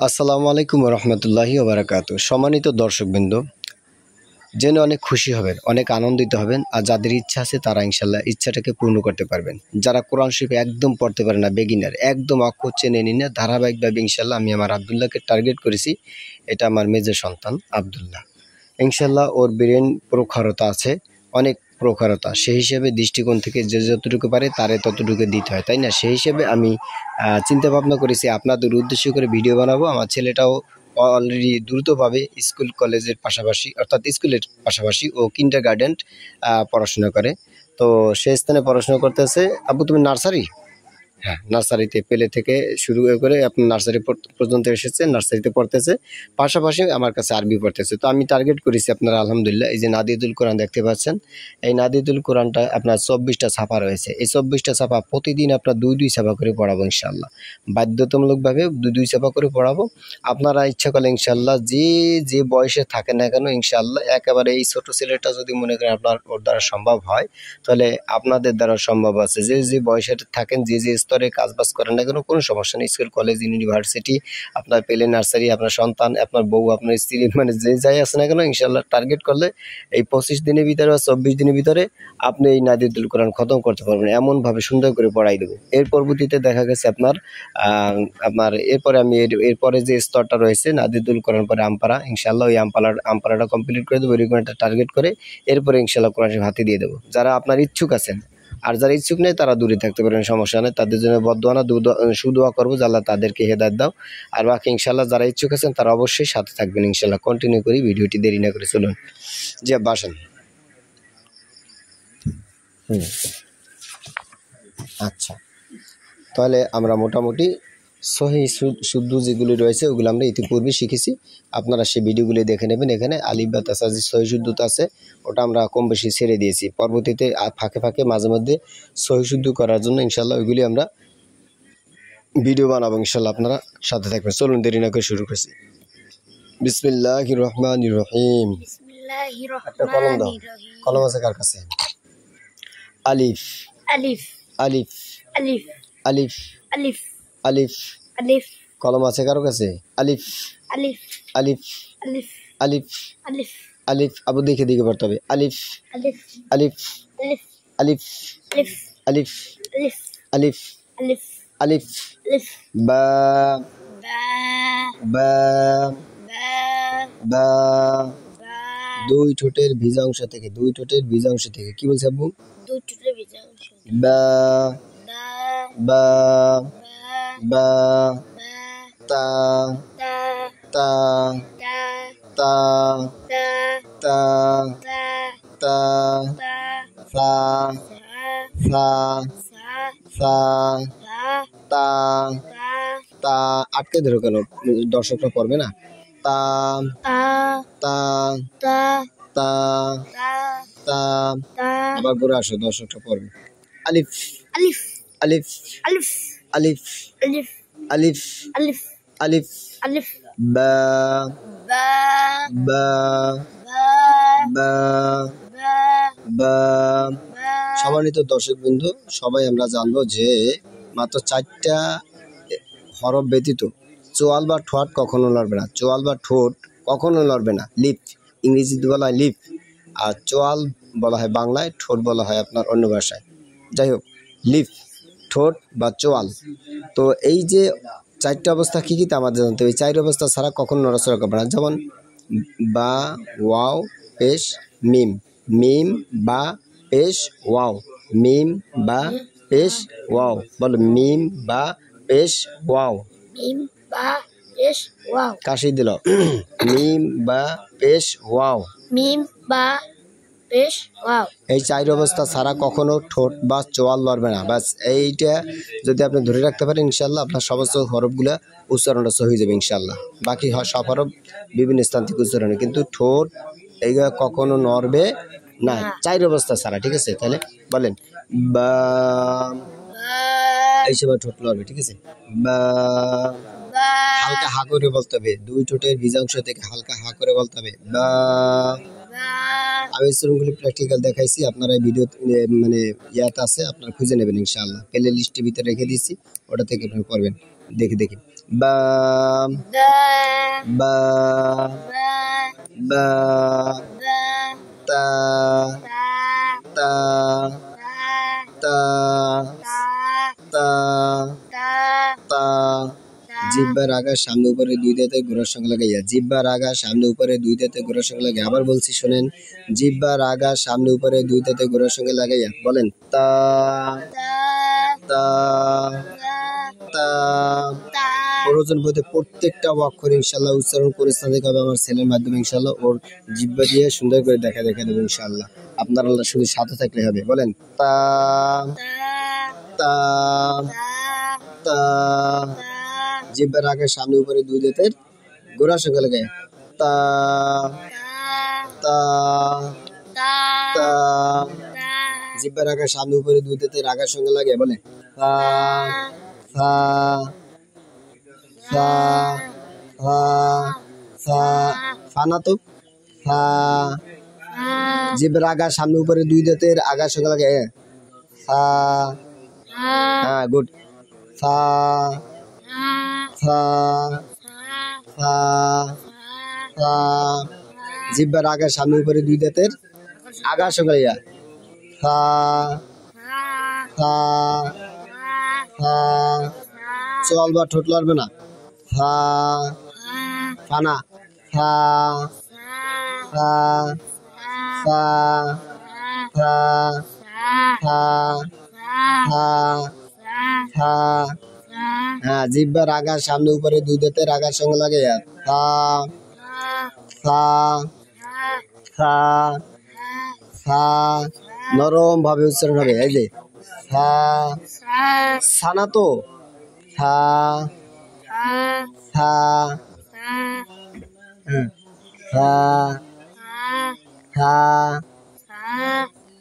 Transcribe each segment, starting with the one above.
আসসালামু আলাইকুম রহমতুল্লাহি ওবারাকাতু। সম্মানিত দর্শকবৃন্দ, জেনে অনেক খুশি হবেন, অনেক আনন্দিত হবেন। আর যাদের ইচ্ছা আছে তারা ইনশাল্লাহ ইচ্ছাটাকে পূর্ণ করতে পারবেন। যারা কোরআন শরীফ একদম পড়তে পারে না, বেগিনার, একদম অক্ষর চেনে নি না, ধারাবাহিকভাবে ইনশাল্লাহ আমি আমার আবদুল্লাহকে টার্গেট করেছি। এটা আমার মেজর সন্তান আবদুল্লাহ। ইনশাল্লাহ ওর ব্রেন প্রখরতা আছে, অনেক প্রখরতা। সেই হিসেবে দৃষ্টিকোণ থেকে যে যতটুকু পারে তারে ততটুকু দিতে হয়, তাই না? সেই হিসেবে আমি চিন্তা ভাবনা করেছি আপনাদের উদ্দেশ্য করে ভিডিও বানাবো। আমার ছেলেটাও অলরেডি দ্রুতভাবে স্কুল কলেজের পাশাপাশি, অর্থাৎ স্কুলের পাশাপাশি ও কিন্ডার গার্ডেন পড়াশোনা করে। তো সেই স্থানে পড়াশোনা করতেছে। আব্বু, তুমি নার্সারি? হ্যাঁ, নার্সারিতে পেলে থেকে শুরু করে আপনার নার্সারি পর্যন্ত এসেছে, নার্সারিতে পড়তেছে, পাশাপাশি আমার কাছে আরবি পড়তেছে। তো আমি টার্গেট করেছি আপনারা আলহামদুলিল্লাহ, এই যে নাদিয়াতুল কোরআন দেখতে পাচ্ছেন, এই নাদিয়াতুল কোরআনটা আপনার 24টা ছাপা রয়েছে। এই 24টা ছাপা প্রতিদিন আপনার দুই ছাপা করে পড়াবো ইনশাল্লাহ, বাধ্যতামূলকভাবে দুই ছাপা করে পড়াবো। আপনারা ইচ্ছা করলে ইনশাল্লাহ যে বয়সে থাকেন না কেন ইনশাল্লাহ, একেবারে এই ছোট ছেলেটা যদি মনে করেন আপনার ওর দ্বারা সম্ভব হয়, তাহলে আপনাদের দ্বারা সম্ভব আছে। যে বয়সে থাকেন, যে স্তরে কাজবাজ করেন না কেন, কোনো সমস্যা নেই। স্কুল, কলেজ, ইউনিভার্সিটি, আপনার পেলে নার্সারি, আপনার সন্তান, আপনার বউ, আপনার স্ত্রী, মানে যে যাই আছে না কেন ইনশাল্লাহ টার্গেট করলে এই 25 দিনের ভিতরে বা 24 দিনের ভিতরে আপনি এই নাদিয়াতুল কোরআন খতম করতে পারবেন। এমনভাবে সুন্দর করে পড়াই দেবো। এর পরবর্তীতে দেখা গেছে আপনার এরপরে আমি এরপরে যে স্তরটা রয়েছে নাদিয়াতুল কোরআন পরে আমপারা, ইনশাল্লাহ ওই আমপারাটা কমপ্লিট করে দেবো, এরকম একটা টার্গেট করে এরপরে ইনশাল্লাহ কোরআন শরীফ হাতে দিয়ে দেবো। যারা আপনার ইচ্ছুক আছেন, আর যারা ইচ্ছুক নেই তারা দূরে থাকতে পারেন, সমস্যা নেই। তাদের জন্য বদদোয়া না, সুদোয়া করবো যে আল্লাহ তাদেরকে হেদায়েত দাও। আর বাকি ইনশাল্লাহ যারা ইচ্ছুক আছেন তারা অবশ্যই সাথে থাকবেন ইনশাল্লাহ। কন্টিনিউ করি ভিডিওটি, দেরি না করে চলুন। জি আব্বা আসেন। আচ্ছা, তাহলে আমরা মোটামুটি সহি শুদ্ধ যেগুলি রয়েছে ওগুলো আমরা ইতিপূর্বে শিখেছি। আপনারা সেই ভিডিওগুলি দেখে নেবেন। এখানে আলিফ বা তাসা যে সহি শুদ্ধতা আছে ওটা আমরা কম বেশি ছেড়ে দিয়েছি। পরবর্তীতে ফাঁকে ফাঁকে মাঝে মধ্যে সহি শুদ্ধ করার জন্য ইনশাল্লাহ ওইগুলি আমরা ভিডিও বানাবো ইনশাল্লাহ। আপনারা সাথে থাকবেন। চলুন দেরি না করে শুরু করছি। বিসমিল্লাহির রহমানির রহিম। একটা কলম দাও। কলম আছে কার কাছে? আলিফ আলিফ আলিফ আলিফ আলিফ আলিফ আলিফ আলিফ কলম আছে কারো কাছে? আলিফ আলিফ আলিফ আলিফ আলিফ আলিফ আলিফ আবু দেখে পড়তে হবে। আলিফ আলিফ আলিফ আলিফ আলিফ আলিফ আলিফ আলিফ আলিফ আলিফ আলিফ আলিফ বা বা বা বা বা বা দুই ঠোঁটের ভিজা অংশ থেকে, দুই ঠোঁটের ভিজা অংশ থেকে কি বলছে আব্বু? দুই টুকরো ভিজা অংশ বা দা বা বা বা বা তা তা তা তা তা তা তা তা তা তা সা সা সা সা সা তা তা তা। আটকে ধরো কেন, দর্শকরা পড়বে না? তা তা তা তা তা তা তা। তা আবার ঘুরে আসো, দর্শকরা পড়বে। আলিফ আলিফ আলিফ আলিফ আলিফ আলিফ আলিফ আলিফ আলিফ আলিফ বা বা বা বা বা বা বা। বা সম্মানিত দর্শকবৃন্দ, সবাই আমরা জানবো যে মাত্র 4টা হরফ ব্যতীত চোয়াল বা ঠোঁট কখনো লড়বে না। চোয়াল বা ঠোঁট কখনো লড়বে না। লিপ, ইংরেজিতে বলা হয় লিপ, আর চোয়াল বলা হয় বাংলায়, ঠোঁট বলা হয় আপনার অন্য ভাষায়। যাই হোক, লিপ, ঠোঁট বা চোয়াল। তো এই যে 4টা অবস্থা কী কী তা আমাদের জানতে হবে। এই 4 অবস্থা ছাড়া কখনো নড়াচড়া করবে না। যেমন বা, ওয়াও, পেশ, মিম। মিম বা পেশ ওয়াও, মিম বা পেশ ওয়াও। বলো মিম বা পেশ ওয়াও। মিম বা পেশ ওয়াও কাশি দিল। মিম বা পেশ ওয়াও। মিম বা পেশ ওয়াও। এই 4 অবস্থা ছাড়া কখনো ঠোঁট বা চোয়াল লড়বে না। বাস এইটা যদি আপনি ধরে রাখতে পারেন ইনশাল্লাহ আপনার সমস্ত হরফগুলা উচ্চারণটা সহি যাবে ইনশাল্লাহ। বাকি সব হরফ বিভিন্ন স্থান থেকে উচ্চারণ, কিন্তু ঠোঁট এইগুলা কখনো নড়বে না 4 অবস্থা ছাড়া, ঠিক আছে? তাহলে বলেন বা, এই সময় ঠোঁট লড়বে, ঠিক আছে? বা, বা হালকা হা করে বলতে হবে, দুই ঠোঁটের ভিজাংশ থেকে হালকা হা করে বলতে হবে বা। বা আমি স্টুডেন্টগুলি প্র্যাকটিক্যাল দেখাইছি, আপনারা ভিডিও মানে ইয়াতে আছে, আপনারা খুঁজে নেবেন ইনশাআল্লাহ। প্লে লিস্টের ভিতরে রেখে দিয়েছি, ওটা থেকে আপনি পড়বেন দেখে দেখে। বা ba বা ba বা ba তা ta তা ta তা ta তা ta তা ta জিহ্বার আগা সামনে উপরে দুই দাঁতে ঘোড়ার সঙ্গে লাগাইয়া জিহ্বার আগা সামনে উপরে দুই দাঁতে ঘোড়ার সঙ্গে লাগাইয়া আবার বলছি শোনেন জিহ্বার আগা সামনে উপরে দুই দাঁতে ঘোড়ার সঙ্গে লাগাইয়া বলেন তা ta তা তা ta প্রয়োজন বোধে প্রত্যেকটা অক্ষর ইনশাল্লাহ উচ্চারণ করে স্থান থেকে হবে আমার ছেলের মাধ্যমে ইনশাল্লাহ ওর জিহ্বা দিয়ে সুন্দর করে দেখা দেবো ইনশাল্লাহ আপনারা শুধু সাথে থাকলে হবে বলেন তা ta তা ta তা ta জিহ্বার আগে সামনে উপরে দুই দাঁতের গোড়ার সঙ্গে লাগে তা তা ta তা ta জিহ্বার আগে সামনে উপরে দুই দাঁতের আগার সঙ্গে লাগে বলে তা তা তা তা তা ফানা তো তা জিহ্বার আগা সামনে উপরে দুই দাঁতের আগার সঙ্গে লাগে তা হ্যাঁ গুড তা তা তা তা জিহ্বার আগা সামনে উপরে দুই দাঁতের আগার সঙ্গে লাগে তা তা তা চল বা ঠোঁট লড়বে না তা ফানা তা তা তা তা তা তা তা হ্যাঁ জিহ্বার আগার সামনে উপরে দুই দাঁতের আগার সঙ্গে লাগে তা তা তা তা নরম ভাবে উচ্চারণ হবে এই যে তা সানা তো তা তা তা তা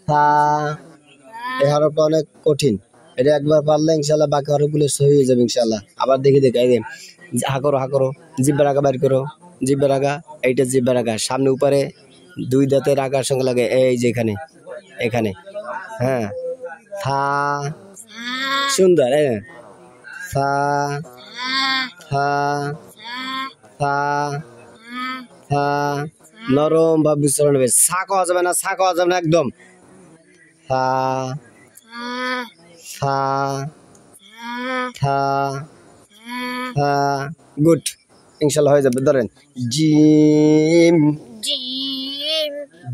তা এই হরফটা অনেক কঠিন এটা একবার পারলে ইনশাল্লাহ বাকি হরফগুলো সহি হয়ে যাবে ইনশাল্লাহ আবার দেখে এই যে হা করো জিব্বার আগা বাইর করো জিব্বার আগা এইটা জিব্বার আগা সামনে উপরে দুই দাঁতের আগার সঙ্গে লাগে এই যে এখানে এখানে হ্যাঁ থা সুন্দর থা থা থা থা নরম ভাবে উচ্চারণ হবে সা খাওয়া যাবে না সা খাওয়া যাবে না একদম থা থা থা থা গুড ইনশাল্লাহ হয়ে যাবে ধরেন gym jim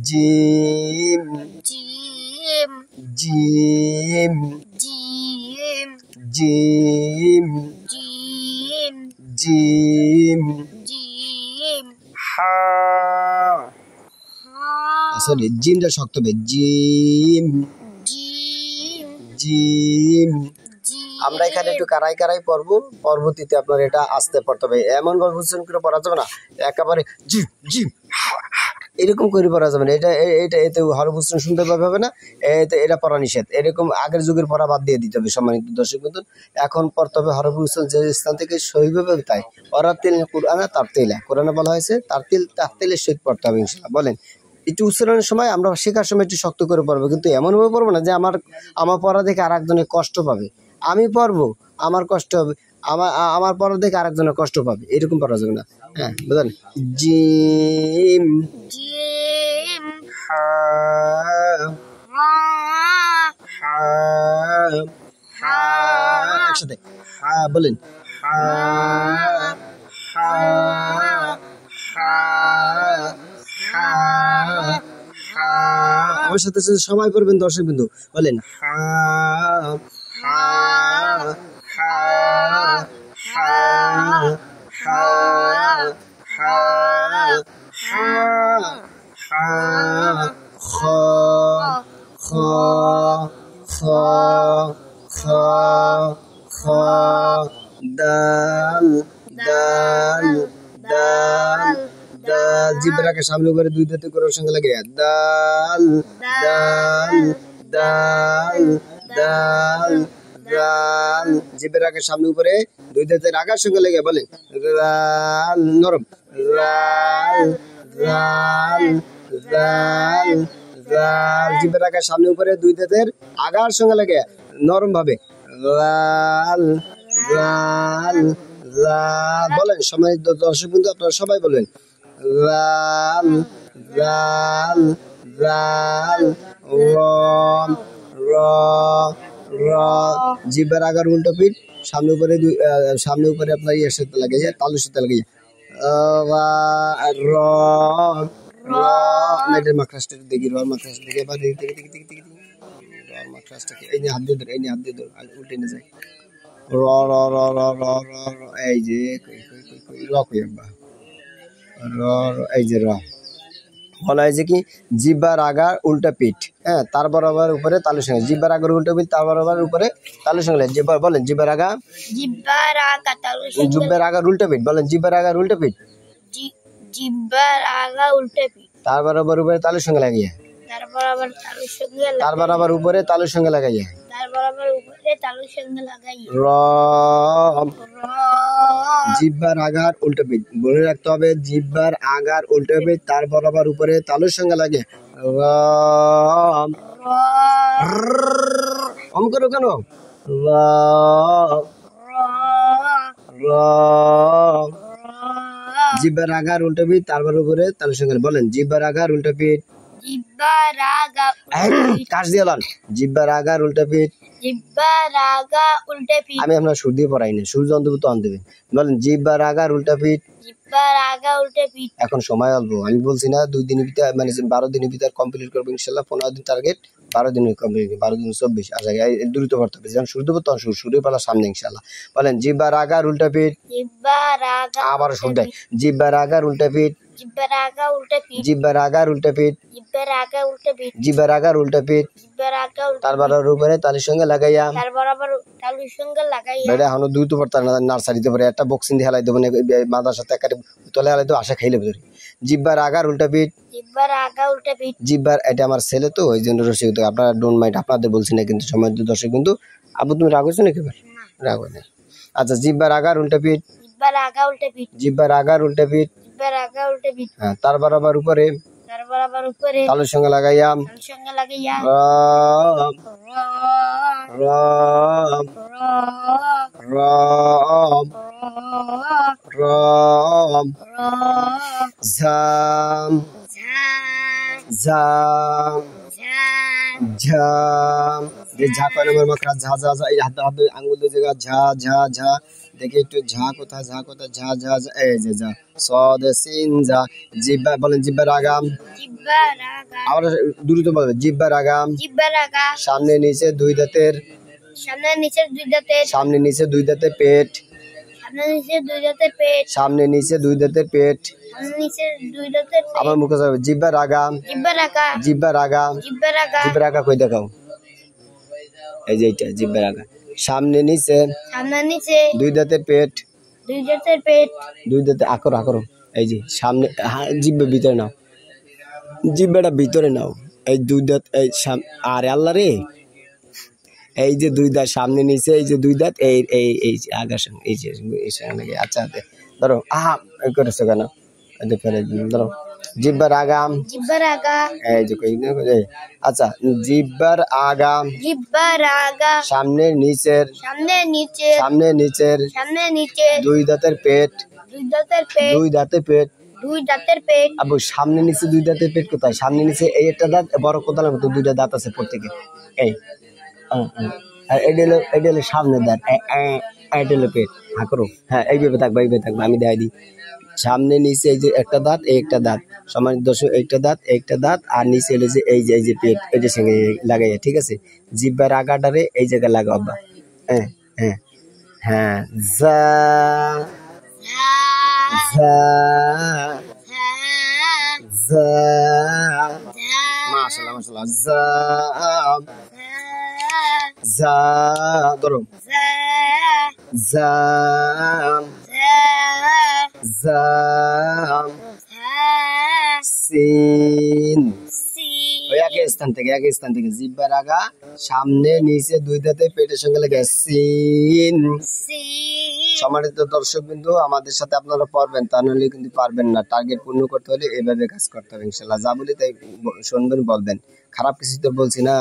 gym jim gym jim gym jim gym jim হা ha সরি জিমটা শক্ত হবে জিম jim জিম jim আমরা এখানে একটু কারাই কারাই পড়বো পরবর্তীতে আপনার এটা আসতে পড়তে হবে এমন ভাবে উচ্চারণ করে পড়া যাবে না একেবারে জিম জিম এরকম করে পড়া যাবে না এটা এটা এতে হরফ উচ্চারণ শুনতে হবে না এতে এটা পড়া নিষেধ এরকম আগের যুগের পড়া বাদ দিয়ে দিতে হবে সম্মানিত দর্শক বন্ধু এখন পড়তে হবে হরফ উচ্চারণ যে স্থান থেকে সহিভাবে তাই অরাতিল কুরআনা তারতিলা কোরআনে বলা হয়েছে তারতিলের সহিত পড়তে হবে ইনশাআল্লাহ বলেন একটু উচ্চারণের সময় আমরা শেখার সময় একটু শক্ত করে পড়বো কিন্তু এমনভাবে পড়বো না যে আমার পড়া দেখে আর একজনের কষ্ট পাবে আমি পড়বো আমার কষ্ট হবে আমার পড়া দেখে আরেকজনের কষ্ট পাবে এরকম পড়া যাবে না হ্যাঁ বুঝলেন জিম jim হা ha হা ha একসাথে হা বলেন হা হা হা হা হা আমার সাথে সাথে সবাই করবেন দর্শক বিন্দু বলেন হা হা হা হা হা হা হা হা খ খ খ খ খ দাল দাল দাল দাল জিব্রাকে সামনে উপরে দুই দাঁতে করে সঙ্গে লাগে দাল দাল দাল দাল দাল জিব্রাকে সামনে উপরে দুই দাঁতের আগার সঙ্গে লাগে বলে দাল নরম দাল দাল দাল দাল জিব্রাকে সামনে উপরে দুই দাঁতের আগার সঙ্গে লাগে নরম ভাবে দাল দাল লাল বলেন সম্মানিত দর্শক বিন্দু আপনারা সবাই বলবেন লাল লাল লাল র র র জিহ্বার আগার উল্টো পিঠ সামনে উপরে সামনে উপরে আপনার ইয়ের সাথে লাগিয়ে তালুর সাথে লাগিয়ে র র মেয়েদের মাকড়াসটা দেখি র মাকড়াস দেখে এবার দেখি দেখি দেখি দেখি র মাকড়াসটাকে এই নিয়ে হাত দিয়ে ধর এই নিয়ে হাত দিয়ে ধর উল্টে নিয়ে যায় র র র র র র র এই যে র কই আব্বা র র এই যে র বলা হয়েছে কি জিহ্বার আগার উল্টা পিঠ হ্যাঁ তার বরাবর উপরে তালুর সঙ্গে জিহ্বার আগার উল্টা পিঠ তার বরাবর উপরে তালুর সঙ্গে জিহ্বার বলেন জিহ্বার আগা জিব্বার আগা তালুর সঙ্গে জিহ্বার আগার উল্টা পিঠ বলেন জিহ্বার আগার উল্টা পিঠ জিব্বার আগা উল্টে পিঠ তার বরাবর উপরে তালুর সঙ্গে লাগিয়ে তারপর আবার তালুর সঙ্গে তার বরাবর উপরে তালুর সঙ্গে লাগাইয়ে তারপর আবার উপরে তালুর সঙ্গে লাগাই র জিহ্বার আগার উল্টা পিঠ বলে রাখতে হবে জিহ্বার আগার উল্টা পিঠ তার বরাবর উপরে তালুর সঙ্গে লাগে র অম করো কেন র র জিহ্বার আগার উল্টা পিঠ তারপর উপরে তালুর সঙ্গে বলেন জিহ্বার আগার উল্টা পিঠ জিব্বার আগা কাশ দিয়ে লান জিহ্বার আগার উল্টা পিঠ জিব্বার আগা উল্টে পিঠ আমি আপনার সুর দিয়ে পড়াই না সূর্য অন্তর্ভুক্ত আন দেবেন বলেন জিহ্বার আগার উল্টা পিঠ জিব্বার আগা উল্টে পিঠ এখন সময় অল্প আমি বলছি না 2 দিনের ভিতরে মানে 12 দিনের ভিতরে কমপ্লিট করবো ইনশাল্লাহ 15 দিন টার্গেট 12 দিনের কমপ্লিট 12 দিন 24 আচ্ছা দ্রুত করতে হবে যখন শুরু দেবো তখন সুরের পালা সামনে ইনশাল্লাহ বলেন জিহ্বার আগার উল্টা পিঠ জিব্বার আগা আবার সুর দেয় জিহ্বার আগার উল্টা পিঠ জিব্বার আগা উল্টে পিঠ জিহ্বার আগার উল্টা পিঠ জিব্বার আগা উল্টে পিঠ জিহ্বার আগার উল্টা পিঠ জিব্বার আগা উল্টে তার বরাবর উপরে তালির সঙ্গে লাগাইয়া তারপর আবার তালুর সঙ্গে লাগাইয়া বেটা এখনো দ্রুত পড়তে না নার্সারিতে পরে একটা বক্সিং দিয়ে হেলাই দেবো না মাদার সাথে একেবারে তলে হেলাই দেবো আশা খাইলে ধরে জিহ্বার আগার উল্টা পিঠ জিব্বার আগা উল্টে পিঠ জিহ্বার এটা আমার ছেলে তো ওই জন্য রসিক আপনারা ডোন্ট মাইন্ড আপনাদের বলছি না কিন্তু সময় দর্শক কিন্তু আবু তুমি রাগ হয়েছো নাকি এবার রাগ হয় না আচ্ছা জিহ্বার আগার উল্টা পিঠ জিব্বার আগা উল্টে পিঠ জিহ্বার আগার উল্টা পিঠ জিব্বার আগা উল্টে পিঠ হ্যাঁ তার বরাবর উপরে তারপর আবার উপরে তালুর সঙ্গে লাগাইয়া তালুর সঙ্গে লাগাইয়া র র র র ঝাম ঝাম ঝাম যে ঝা কয় নম্বর মাত্রা ঝা ঝা ঝা এই হাতে হাতে আঙ্গুল দিয়ে জায়গা ঝা ঝা ঝা দেখি একটু ঝা কোথা ঝা ঝা ঝা এই যে ঝা সদ সিন ঝা জিব্বা বলেন জিব্বার আগাম জিব্বার আগা আবার দ্রুত বলবেন জিব্বার আগাম জিব্বার আগা সামনে নিচে 2 দাঁতের সামনে নিচের দুই দাঁতের সামনে নিচে 2 দাঁতের পেট সামনে নিচের দুই দাঁতের পেট সামনে নিচে 2 দাঁতের পেট সামনে নিচের দুই দাঁতের পেট আমার মুখে যাবে জিব্বার আগাম জিব্বার আগা জিব্বার আগাম জিব্বার আগা জিব্বার আগা কই দেখাও এই যে এইটা জিব্বার আগা সামনে নিচে সামনে নিচে 2 দাঁতের পেট দুই দাঁতের পেট 2 দাঁতে আকরো আকরো এই যে সামনে জিব্বার ভিতরে নাও জিব্বাটা ভিতরে নাও এই 2 দাঁত এই আরে আল্লাহ রে এই যে 2 দাঁত সামনে নিচে এই যে 2 দাঁত এই এই এই আগার সঙ্গে এই যে এই সঙ্গে আচ্ছা ধরো এই করেছো কেন এই ফেলে ধরো জিব্বার আগাম জিব্বার আগা এই যে কই আচ্ছা জিব্বার আগাম জিব্বার আগা সামনে নিচের সামনে নিচে সামনে নিচের সামনে নিচে 2 দাঁতের পেট দুই দাঁতের পেট 2 দাঁতের পেট দুই দাঁতের পেট আবু সামনে নিচে 2 দাঁতের পেট কোথায় সামনে নিচে এই একটা দাঁত বড় কোদালের মতো 2টা দাঁত আছে প্রত্যেকে এই আর এটা হলো সামনের দাঁত এটা হলো পেট হাঁকড়ো হ্যাঁ এইভাবে থাকবে আমি দেখাই দিই সামনে নিচে এই যে একটা দাঁত এই একটা দাঁত সমান দর্শক একটা দাঁত আর নিচে হলো যে এই যে পেট এটার সঙ্গে লাগাইয়া ঠিক আছে জিব্বার আগাটারে এই জায়গায় লাগাও আব্বা হ্যাঁ হ্যাঁ হ্যাঁ যা যা যা মাশাআল্লাহ মাশাআল্লাহ যা যা ধরো জাম জাম সিন একই স্থান থেকে জিব্বার আগা সামনে নিচে 2 দাঁতে পেটের সঙ্গে লাগে সিন সম্মানিত দর্শক বিন্দু আমাদের সাথে আপনারা পড়বেন তা নাহলে কিন্তু পারবেন না টার্গেট পূর্ণ করতে হলে এভাবে কাজ করতে হবে ইনশাআল্লাহ যা বলি তাই শুনবেন বলবেন খারাপ কিছু তো বলছি না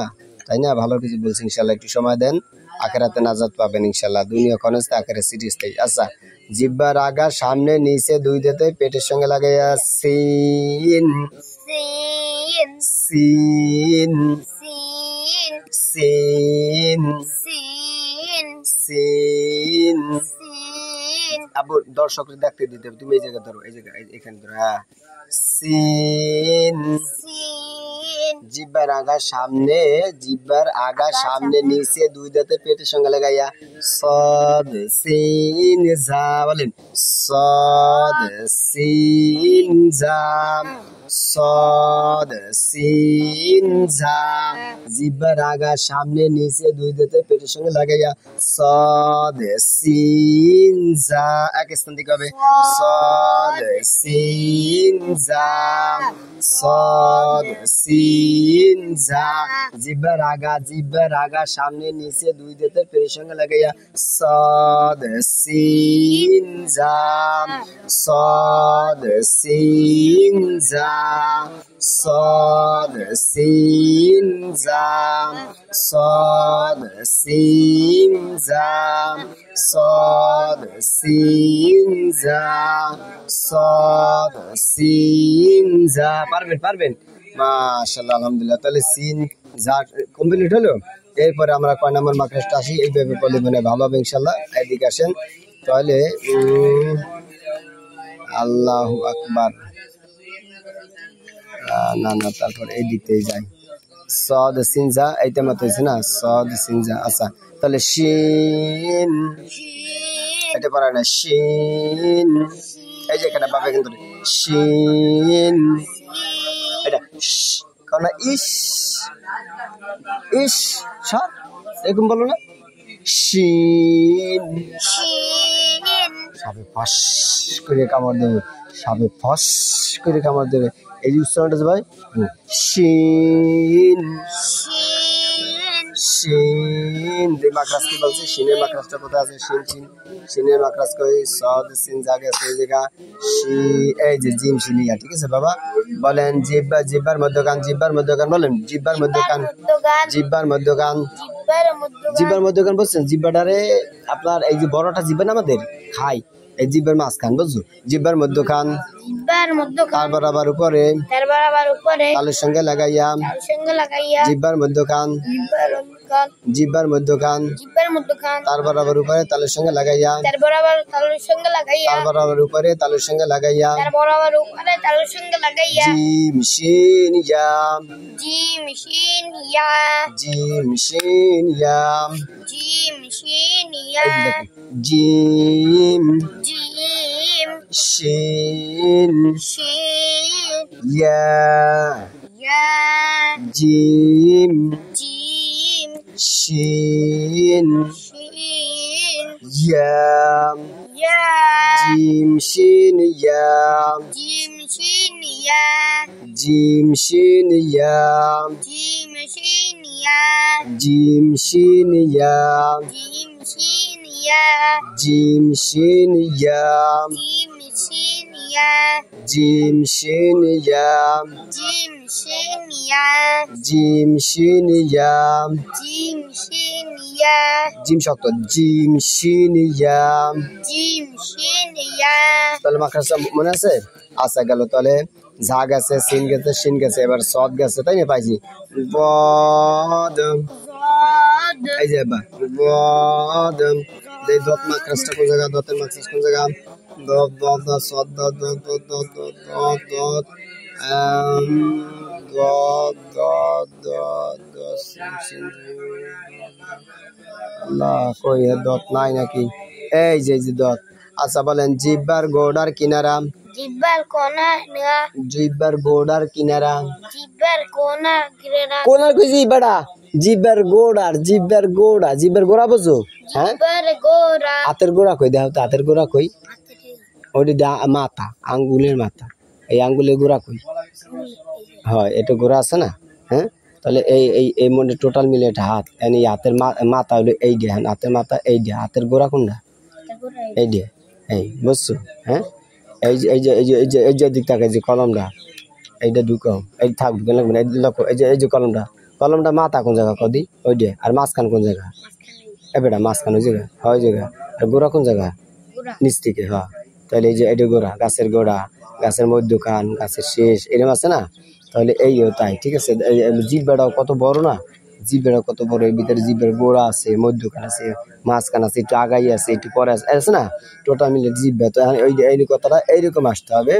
তাই না ভালো কিছু বলছি ইনশাআল্লাহ একটু সময় দেন আখেরাতে নাজাত পাবেন ইনশাল্লাহ। দুনিয়া খনজ আখেরাত সিরিজ থেকে। আচ্ছা, জিহ্বার আগা সামনে নিচে দুই দাঁতে পেটের সঙ্গে লাগাইয়া সিন সিন সিন সিন সিন সিন সিন। সিন আবু দর্শকদের দেখতে দিতে হবে, তুমি এই জায়গায় ধরো, এই জায়গায় এখানে ধরো। হ্যাঁ, সিন। সিন জিহ্বার আগা সামনে, জিহ্বার আগা সামনে নিচে দুই দাঁতে পেটের সঙ্গে লাগাইয়া সদ সিন জা বলেন। সদ সিন জা সদ সিন জা। জিহ্বার আগা সামনে নিচে দুই দাঁতে পেটের সঙ্গে লাগাইয়া সদ সিন জা। এক স্থান থেকে হবে সদ সিন জা সদ সিন জা। জিহ্বার আগা সামনে নিচে দুই দাঁতের পেটের সঙ্গে লাগাইয়া সদ সিন জা সদ সিন জা সদ সিন জা সদ সিন জা সদ সিন জা সদ সিন জা। পারবেন মাশাআল্লাহ, আলহামদুলিল্লাহ। তাহলে সিন যা কমপ্লিট হলো। এরপরে আমরা কয় নম্বর মাকড়াসটা আসি, এইভাবে বলে মানে ভালো হবে ইনশাল্লাহ। এদিকে আসেন তাহলে। আল্লাহু আকবার। না না, তারপর এই দিকতেই যাই। সদ সিনজা এইটা মত হয়েছে না, সদ সিনজা। আচ্ছা, তাহলে শিন, শিন এটা পারে না। শিন, এই যে এখানে পাবে কিন্তু শিন। এটা কারণ ইস ইস সর এরকম বলো না। শিন, শিন সাপে ফস করে কামড় দেবে, সাপে ফস করে কামড় দেবে। এই যে উচ্চারণটা আছে ভাই, শিন শিন শিন। মাকড়াস কি বলছে? শিনের মাকড়াসটা কোথায় আছে? শিন শিন, শিনের মাকড়াস কই? সদ সিন জায়গা আছে এই জায়গা শি, এই যে জিম শিনিয়া। ঠিক আছে বাবা, বলেন জিব্বা, জিব্বার মধ্যখান, জিব্বার মধ্যখান বলেন। জিব্বার মধ্যখান, মধ্যগান জিব্বার মধ্যখান, জিব্বার মধ্যগান জিব্বার মধ্যখান বলছেন। জিব্বাটারে আপনার এই যে বড়টা জিব্বা না আমাদের খাই, এই জিব্বার মাঝখান বুঝছো? জিব্বার মধ্যখান, জিব্বার মধ্যগান তার বরাবর উপরে তার বরাবর উপরে তালের সঙ্গে লাগাইয়া, তার সঙ্গে লাগাইয়া জিব্বার মধ্যখান, জিব্বার মধ্যগান জিব্বার মধ্যখান, জিব্বার মধ্যগান তার বরাবর উপরে তালের সঙ্গে লাগাইয়া, তার বরাবর তালুর সঙ্গে লাগাইয়া তার বরাবর উপরে তালের সঙ্গে লাগাইয়া, তার বরাবর উপরে তালুর সঙ্গে লাগাইয়া জিম শিন ইয়া, জিম শিন ইয়া জিম শিন ইয়া। জিম শিন ইয়া এই যে দেখেন, জিম জিম শিন শিন ইয়া, ইয়া জিম জিম শিন শিন ইয়া, ইয়া জিম শিন ইয়া, জিম শিন ইয়া জিম শিন ইয়া, জিম শিন ইয়া জিম শিন ইয়া, জিম শিন ইয়া জিম শিন ইয়া, জিম শিন ইয়া জিম শিন ইয়া, জিম শিন ইয়া জিম শিন ইয়া, জিম শিন ইয়া জিম শক্ত, জিম শিন ইয়া। জিম শিন ইয়া তাহলে মাকড়াসা মনে আছে? আচ্ছা গেল। তাহলে ঝা গেছে, সিন গেছে, শিন গেছে, এবার সদ গেছে, তাই না? পাইছি বদ, জদ এই যে বদ। এই দত মাকড়াসটা কোন জায়গা? দতের মাকড়াস কোন জায়গা? দত দত দত সদ দত দত দত দত দত দত দত দত দত দত সিন। আল্লাহ, কই দত নাই নাকি? এই যে দত। আচ্ছা বলেন জিব্বার গোড়ার কিনারা, জিব্বার কোনা না জিব্বার গোড়ার কিনারা, জিব্বার কোনা গিরেনা কোনার কই জিব্বাটা? জিব্বার গোড়ার, জিব্বার গোড়া, জিব্বার গোড়া বুঝো? হ্যাঁ, জিব্বার গোরা হাতের গোড়া কই? দেখো তো হাতের গোড়া কই? ওইটা মাথা, আঙ্গুলের মাথা। এই আঙ্গুলের গোড়া কই? হয়, এটা গোড়া আছে না? হ্যাঁ, তাহলে এই এই এই মনে টোটাল মিলে এটা হাত। এই হাতের মাথা হলো এই দিয়ে, হাতের মাথা এই দিয়ে, হাতের গোড়া কোনটা? এই দিয়ে। এই বুঝছো? হ্যাঁ, এই যে এই যে এই যে এই যে এই যে দিক থাকে যে কলমটা, এইটা ঢুকাও, এই থাক, ঢুকে লাগবে না। এই লক্ষ্য, এই যে কলমটা, কলমটা মাথা কোন জায়গা কদি? ওই দিয়ে। আর মাঝখান কোন জায়গা? এ বেটা মাঝখানে ওই জায়গা হয় জায়গা আর গোড়া কোন জায়গা গোড়া নিচ থেকে হ্যাঁ তাহলে এই যে এটা গোড়া গাছের মধ্যখান গাছের শেষ এরকম আছে না তাহলে এইও তাই ঠিক আছে জিব্বাটাও কত বড় না জিব্বাটা কত বড় এর ভিতরে জিব্বার গোড়া আছে মধ্যখান আছে মাঝখান আছে একটু আগাই আছে একটু পরে আছে না টোটাল মিলে জিব্বা তো ওই যে এই কথাটা এইরকম আসতে হবে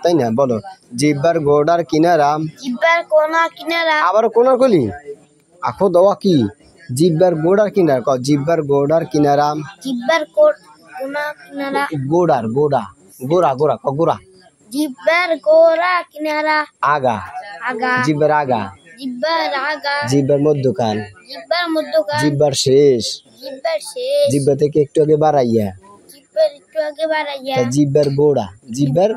তাই না বলো জিব্বার গোড়ার কিনারা জিব্বার কোনা কিনারা আবার কোনার কলি আখো দেওয়া কি জিব্বার গোড়ার কিনারা জিব্বার গোড়ার কিনারা জিব্বার কোনা কিনারা গোড়া জিব্বার গোড়া কিনারা আগা আগা জিব্বার আগা জিব্বার আগা জিব্বার মধ্যখান জিব্বার মধ্যখান জিব্বার শেষ জিব্বার শেষ জিব্বা থেকে একটু আগে বাড়াইয়া জিব্বার একটু আগে বাড়াইয়া জিব্বার জিব্বার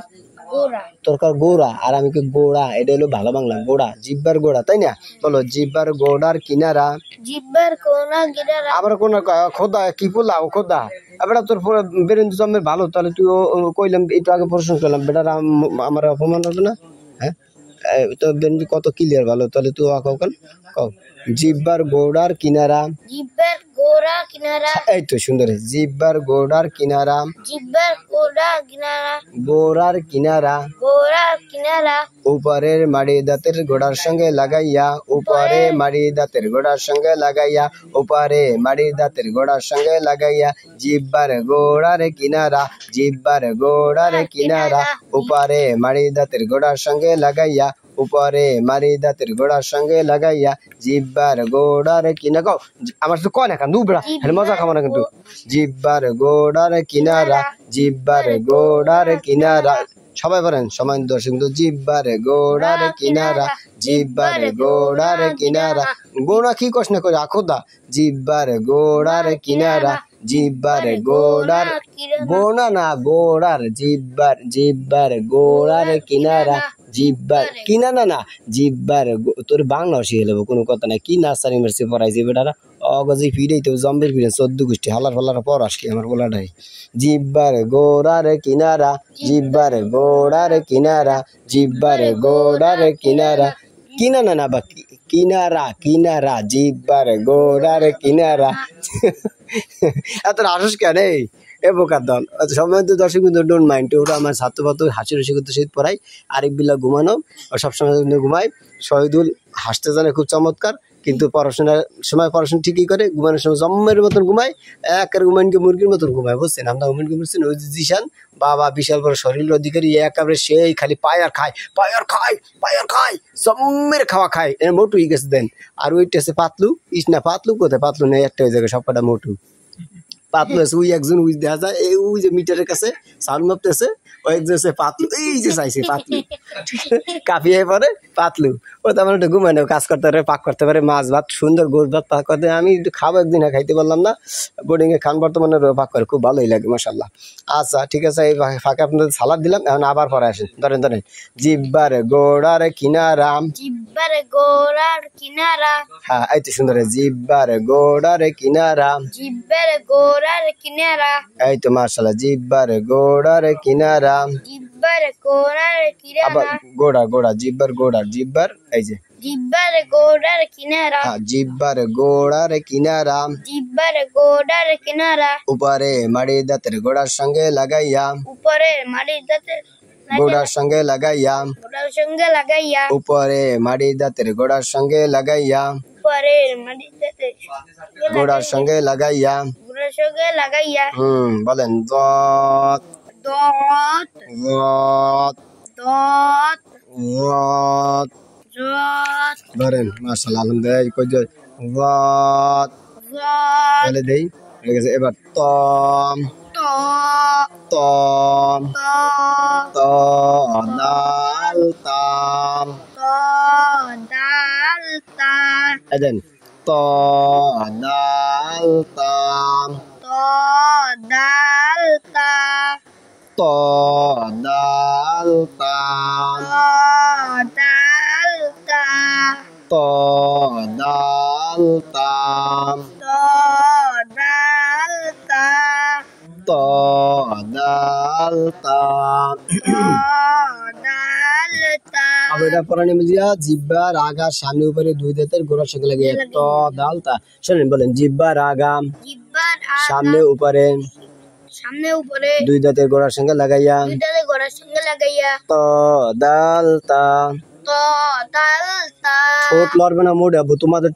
গোড়া তরকার গোড়া আর আমি কি গোড়া এটা হলো ভালো বাংলা গোড়া জিব্বার গোড়া তাই না বলো জিব্বার গোড়ার কিনারা জিব্বার কোনা কিনারা আবার কোন খোদা কি বললাম খোদা এবার তোর বেরেন্দ্র জন্মের ভালো তাহলে তুই কইলাম একটু আগে প্রশ্ন করলাম বেটার আমার অপমান হবে না হ্যাঁ তো বেরেন্দ্র কত ক্লিয়ার ভালো তাহলে তুই কও জিব্বার গোড়ার কিনারা জিব্বার গোড়া কিনারা এই তো সুন্দর জিব্বার গোড়ার কিনারা জিব্বার গোড়া কিনারা গোড়ার কিনারা গোড়ার কিনারা উপরের মাড়ি দাঁতের গোড়ার সঙ্গে লাগাইয়া উপরে মাড়ি দাঁতের গোড়ার সঙ্গে লাগাইয়া উপরে মাড়ি দাঁতের গোড়ার সঙ্গে লাগাইয়া জিব্বার গোড়ার কিনারা জিব্বার গোড়ার কিনারা উপরে মাড়ি দাঁতের গোড়ার সঙ্গে লাগাইয়া উপরে মারি দাঁতের গোড়ার সঙ্গে লাগাইয়া জিব্বার গোড়ার কিনা কও আমার তো কয় না কেন দুবড়া হেলে মজা খাবো না কিন্তু জিব্বার গোড়ার কিনারা জিব্বার গোড়ার কিনারা সবাই বলেন সমান দর্শক কিন্তু জিব্বার গোড়ার কিনারা জিব্বার গোড়ার কিনারা গোড়া কি কষ্ট করে আখোদা জিব্বার গোড়ার কিনারা জিব্বার গোড়ার গোড়া না গোড়ার জিব্বার গোড়ার কিনারা জিব্বার কিনা না জিব্বার তোর বাংলা শিখে নেবো কোনো কথা নাই কি নার্সারি মার্সি পড়াইছি বেটারা অগজি ফিরেই তো জম্বের ফিরে 14 গোষ্ঠী হালার ফালার পর আসকি আমার বলাটাই জিব্বার গোড়ার কিনারা জিব্বার গোড়ার কিনারা জিব্বার গোড়ার কিনারা কিনা না বা কিনারা জিব্বার গোড়ার কিনারা এত আসস কেন এ বোকার দল সময় তো দর্শক কিন্তু ডোন্ট মাইন্ড ওরা আমার ছাত্র হাসি রসি করতে শীত পড়াই আরেক বিল্লা ঘুমানো সবসময় কিন্তু ঘুমায় শহীদুল হাসতে জানে খুব চমৎকার কিন্তু পড়াশোনার সময় পড়াশোনা ঠিকই করে ঘুমানোর সময় জম্মের মতন ঘুমায় একের ঘুমাইনকে মুরগির মতন ঘুমায় বুঝছেন আমরা ঘুমাইনকে বুঝছেন ওই যে জিশান বাবা বিশাল বড় শরীর অধিকারী একেবারে সেই খালি পায়ার খায় জম্মের খাওয়া খায় এর মোটু গেছে দেন আর ওইটা আছে পাতলু ইসনা পাতলু কোথায় পাতলু নেই একটা ওই জায়গায় সবকটা মোটু পাতলু আছে ওই একজন ওই দেখা যায় এই ওই যে মিটারের কাছে সাউন্ড মাপতেছে ওই একজন আছে পাতলু এই যে চাইছে পাতলু কাঁপিয়ে পরে পাতলু ও তো আমার একটু ঘুমায় না কাজ করতে পারে পাক করতে পারে মাছ ভাত সুন্দর গোস ভাত পাক করতে আমি একটু খাবো একদিন খাইতে পারলাম না বোর্ডিং এ খান বর্তমানে পাক করে খুব ভালোই লাগে মাশাআল্লাহ আচ্ছা ঠিক আছে এই ফাঁকে আপনাদের সালাদ দিলাম এখন আবার পরে আসেন ধরেন জিব্বার গোড়ার কিনারা জিব্বার গোড়ার কিনারা হ্যাঁ এই তো সুন্দর জিব্বার গোড়ার কিনারা জিব্বার গোড়ার কিনারা এই তো মাশাআল্লাহ জিব্বার গোড়ার কিনারা জিব্বার গোড়ার আবার কিনারা গোড়া জিব্বার এই যে জিব্বার গোড়ার কিনারা হ্যাঁ জিব্বার গোড়ার কিনারা জিব্বার গোড়ার কিনারা উপরে মাড়ি দাঁতের গোড়ার সঙ্গে লাগাইয়া উপরে মাড়ি দাঁতের গোড়ার সঙ্গে লাগাইয়া গোড়ার সঙ্গে লাগাইয়া উপরে মাড়ি দাঁতের গোড়ার সঙ্গে লাগাইয়া উপরে মাড়ি দাঁতের গোড়ার সঙ্গে লাগাইয়া গোড়ার সঙ্গে লাগাইয়া বলেন দত দত দত দত দত দত ধরেন মাশাআল্লাহ আলহামদুলিল্লাহ কই যে দত দত তাহলে দেই হয়ে গেছে এবার তম ত তম ত ত দাল তাম ত দাল তা দেন ত দাল তাম ত দাল তা ত দাল তাম ত দাল তা ত দাল তাম ত দাল তা ত দাল তাম ত দাল তা আবার এটা পড়ানি মিলিয়া জিব্বার আগা সামনে উপরে দুই দাঁতের গোড়ার সঙ্গে লাগে ত দাল তা শুনেন বলেন জিব্বার আগা জিহ্বার সামনে উপরে সামনে উপরে দুই দাঁতের গোড়ার সঙ্গে লাগাইয়া দুইটাতে গড়ার সঙ্গে লাগাইয়া ত দাল তা ত দাল তা ঠোঁট লড়বে না মোড়ে আবু তোমাদের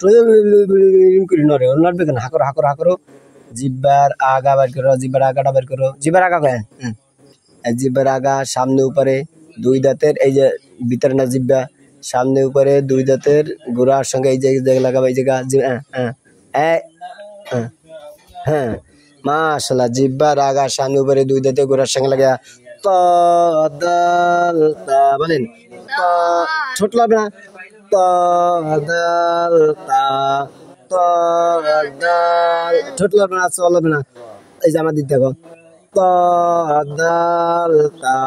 করে নড়ে নড়বে কেন হাকরো হাকরো হাকরো জিব্বার আগা বের করো জিব্বার আগাটা বের করো জিব্বার আগা কয় জিব্বার আগা সামনে উপরে দুই দাঁতের এই যে ভিতরে না জিব্বা সামনে উপরে দুই দাঁতের গোড়ার সঙ্গে এই যে লাগাবে এই জায়গা হ্যাঁ মাশাআল্লাহ জিব্বার আগা সামনে উপরে দুই দাঁতের গোড়ার সঙ্গে লাগা ত দাল তা বলেন ত ছোট লাগবে না ত দাল তা ত দাল ছোট লাগবে না চলবে না এই যে আমার দিতে দেখো ত দাল তা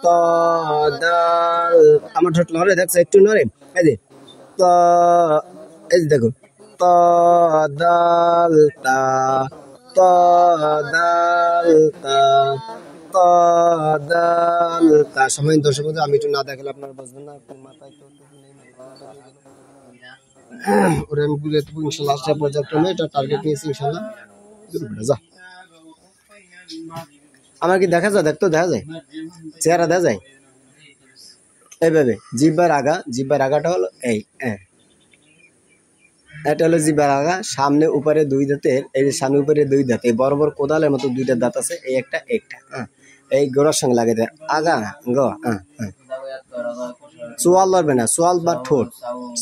ত দাল আমার ছোট নড়ে দেখছো একটু নড়ে এই যে ত এই যে দেখো ত দাল তা ত দাল তা ত দাল তা সময় দর্শক বন্ধু আমি একটু না দেখালে আপনারা বুঝবেন না আপনার মাথায় তো ওরে আমি বুঝে দেবো ইনশাল্লাহ আসলে পর্যায়ক্রমে এটা টার্গেট নিয়েছি ইনশাল্লাহ যা আমার কি দেখা যায় দেখতো দেখা যায় চেহারা দেখা যায় এইভাবে জিব্বার আগাটা হলো এই এটা হলো জিব্বার আগা সামনে উপরে দুই দাঁতের এই যে সামনে উপরে দুই দাঁত এই বড় বড় কোদালের মতো দুইটা দাঁত আছে এই একটা এই গোড়ার সঙ্গে লাগে দেয় আগা সোয়াল লড়বে না সোয়াল বা ঠোঁট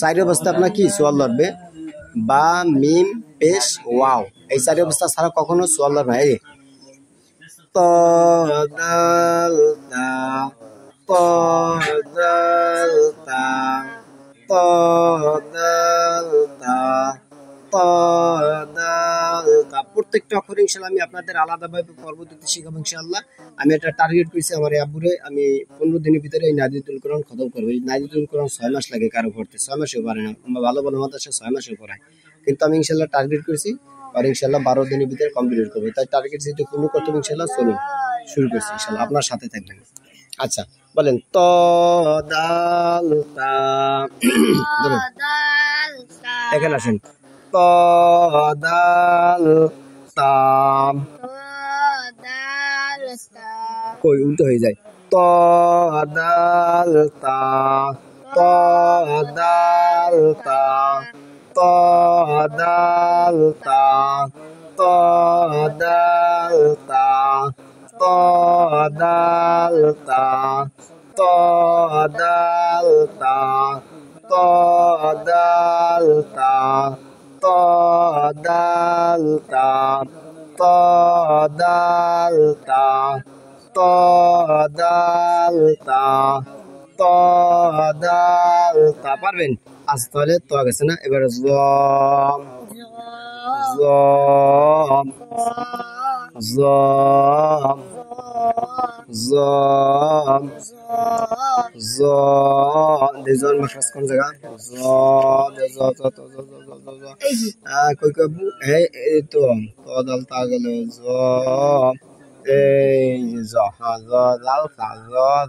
চারি অবস্থা আপনার কি সোয়াল লড়বে বা মিম পেশ ওয়াও এই চারি অবস্থা ছাড়া কখনো সোয়াল লড়বে না এই ত দাল তা ত দাল তা ত দাল তা ত দাল তা প্রত্যেকটা অক্ষর ইনশাআল্লাহ আমি আপনাদের আলাদাভাবে পরবর্তীতে শিখাবো ইনশাআল্লাহ আমি একটা টার্গেট করেছি আমার আব্বুরে আমি 15 দিনের ভিতরে এই নাজিদুল কোরআন খতম করবো এই নাজিদুল কোরআন 6 মাস লাগে কারো পড়তে 6 মাসেও পারে না ভালো ভালো মাদ্রাসা 6 মাসেও পড়ায় কিন্তু আমি ইনশাআল্লাহ টার্গেট করেছি আর ইনশাআল্লাহ 12 দিনের ভিতরে কমপ্লিট করবো তাই টার্গেট যেহেতু পূর্ণ করতে হবে ইনশাআল্লাহ চলুন শুরু করছি ইনশাআল্লাহ আপনার সাথে থাকবেন আচ্ছা বলেন ত দাল তা ধরুন দাল তা এখানে আসেন ত দাল তা দাল তা কই উল্টো হয়ে যায় ত দাল তা ত দাল তা ত দাল তা ত দাল তা ত দাল তা ত দাল তা ত দাল তা ত দাল তা ত দাল তা ত দাল তা ত দাল তা পারবেন আচ্ছা তাহলে তো গেছে না এবারে জম জম জম জম জন মাখাস কোন জায়গা কই কবু এই তো দাল তা গেল এই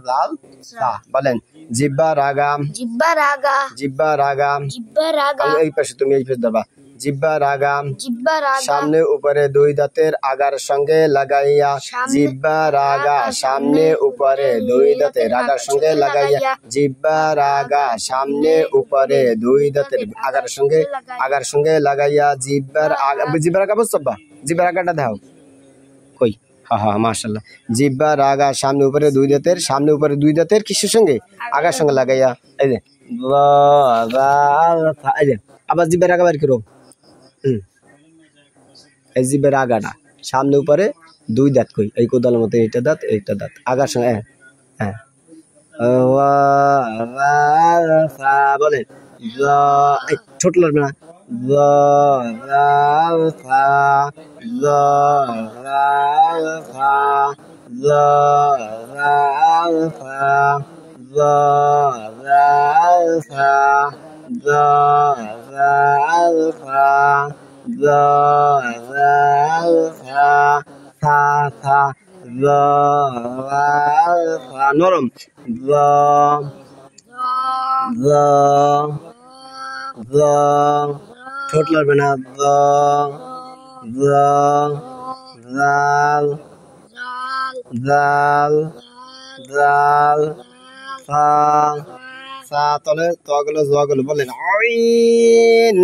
দাল তা বলেন জিব্বার আগাম জিহ্বার আগা জিব্বার আগাম জিহ্বার আগা এই পাশে তুমি এই পাশে ধরবা জিব্বার আগাম জিহ্বার আগা সামনে উপরে দুই দাঁতের আগার সঙ্গে লাগাইয়া জিব্বার আগা সামনে উপরে দুই দাঁতের আগার সঙ্গে লাগাইয়া জিব্বার আগা সামনে উপরে দুই দাঁতের আগার সঙ্গে লাগাইয়া জিব্বার আগা বুঝছো জিব্বার আগাটা দাও কই হ্যাঁ মাশাআল্লাহ জিব্বার আগা সামনে উপরে দুই দাঁতের কিসের সঙ্গে আগার সঙ্গে লাগাইয়া এই যে আবার জিব্বার আগা বের করো এই জিব্বার আগাটা সামনে উপরে দুই দাঁত কই এই কোদালের মতো এইটা দাঁত আগার সঙ্গে বলেন ছোট লাগবে না নরম দ দ ঠোঁট লড়বে না দ দ দাল দাল দাল সা সা তলে তগুলো জগুলো বলেন আইন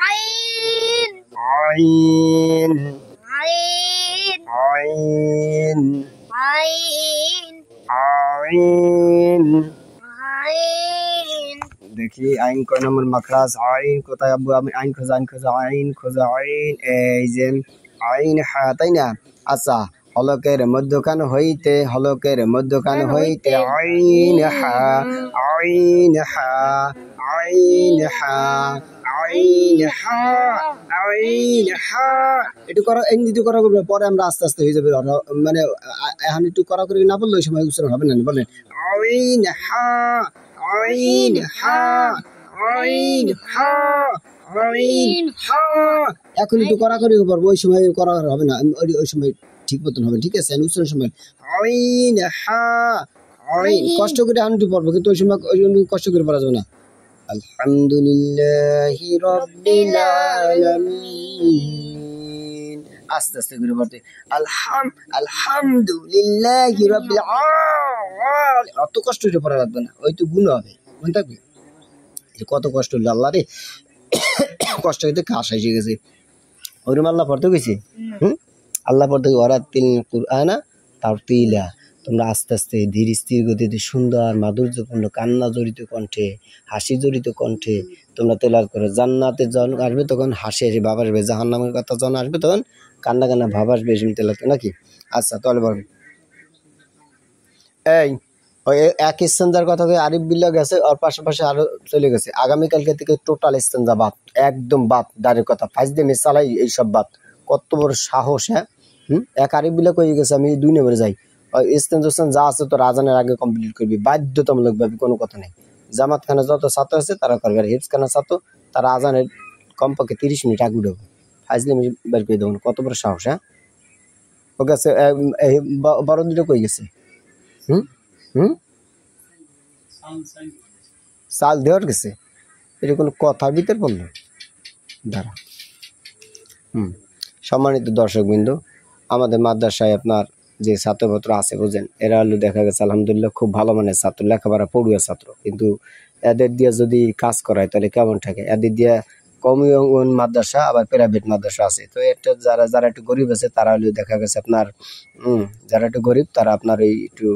আইন আইন আইন আইন আইন আইন আইন দেখি আইন কয় নম্বর মাখরাজ আইন কোথায় আব্বু আমি আইন খোঁজা আইন এই যে আইন হ্যাঁ তাই না আচ্ছা হলকের মধ্যখান হইতে আইন হা আইন হা আইন হা আইন হা আইন হা একটু করা এমনি করা করবে পরে আমরা আস্তে আস্তে হয়ে যাবে মানে এখন একটু করা করে না বললে ওই সময় উচ্চারণ হবে না বলেন আইন হা আইন হা আইন হা আইন হা এখন একটু করা করে পারবো ওই সময় করা হবে না ওই সময় ঠিক মতন হবে ঠিক আছে উচ্চারণ সময় আইন হা আইন কষ্ট করে আনতে পারবো কিন্তু ওই সময় কষ্ট করে পড়া যাবে না আলহামদুলিল্লাহি রাব্বিল আলামিন আস্তে আস্তে করে পড়তে আলহামদুলিল্লাহি রাব্বিল আলামিন অত কষ্ট করে পড়া লাগবে না ওই তো গুণ হবে মনে থাকবে কত কষ্ট হলো আল্লাহ রে কষ্ট হইতে কাশ এসে গেছে ওরম আল্লাহ পড়তে গেছি আল্লাহ পড়তে ওরা তিল কুরআনা তার তিলা তোমরা আস্তে আস্তে ধীর স্থির গতিতে সুন্দর মাধুর্যপূর্ণ কান্না জড়িত কণ্ঠে হাসি জড়িত কণ্ঠে তোমরা তেলাওয়াত করো জান্নাতে জন আসবে তখন হাসি হাসি ভাব আসবে জাহান্নামের কথা জন আসবে তখন কান্না কান্না ভাব আসবে এসব তেলাওয়াত নাকি আচ্ছা তাহলে বলবে এই ওই এক ইস্তেঞ্জার কথা আরিফ বিল্লাহ গেছে ওর পাশাপাশি আরো চলে গেছে আগামীকালকে থেকে টোটাল ইস্তেঞ্জা বাদ একদম বাদ দাঁড়ের কথা ফাইজ দিয়ে চালাই এইসব বাদ কত বড় সাহস হ্যাঁ এক আরিফ বিল্লাহ কয়ে গেছে আমি 2 নম্বরে যাই ইস্তেঞ্জা যা আছে তো রাজানের আগে কমপ্লিট করবি বাধ্যতামূলক ভাবে কোনো কথা নেই জামাত খানা যত ছাত্র আছে তারা করবে আর হিফজ খানা ছাত্র তারা আজানের কমপক্ষে 30 মিনিট আগে উঠবে ফাইজ দিয়ে বের করে দেবেন কত বড় সাহস হ্যাঁ ও গেছে বড় দুটো কই গেছে চাল দেওয়ার গেছে এটা কোনো কথার ভিতর বললো দাঁড়া সম্মানিত দর্শকবৃন্দ আমাদের মাদ্রাসায় আপনার যে ছাত্রছাত্র আছে বুঝেন এরা হলো দেখা গেছে আলহামদুলিল্লাহ খুব ভালো মানের ছাত্র লেখাপড়া পড়ুয়া ছাত্র কিন্তু এদের দিয়ে যদি কাজ করায় তাহলে কেমন থাকে এদের দিয়ে কওমি অঙ্গন মাদ্রাসা আবার প্রাইভেট মাদ্রাসা আছে তো এটা যারা একটু গরিব আছে তারা হলো দেখা গেছে আপনার যারা একটু গরিব তারা আপনার এই একটু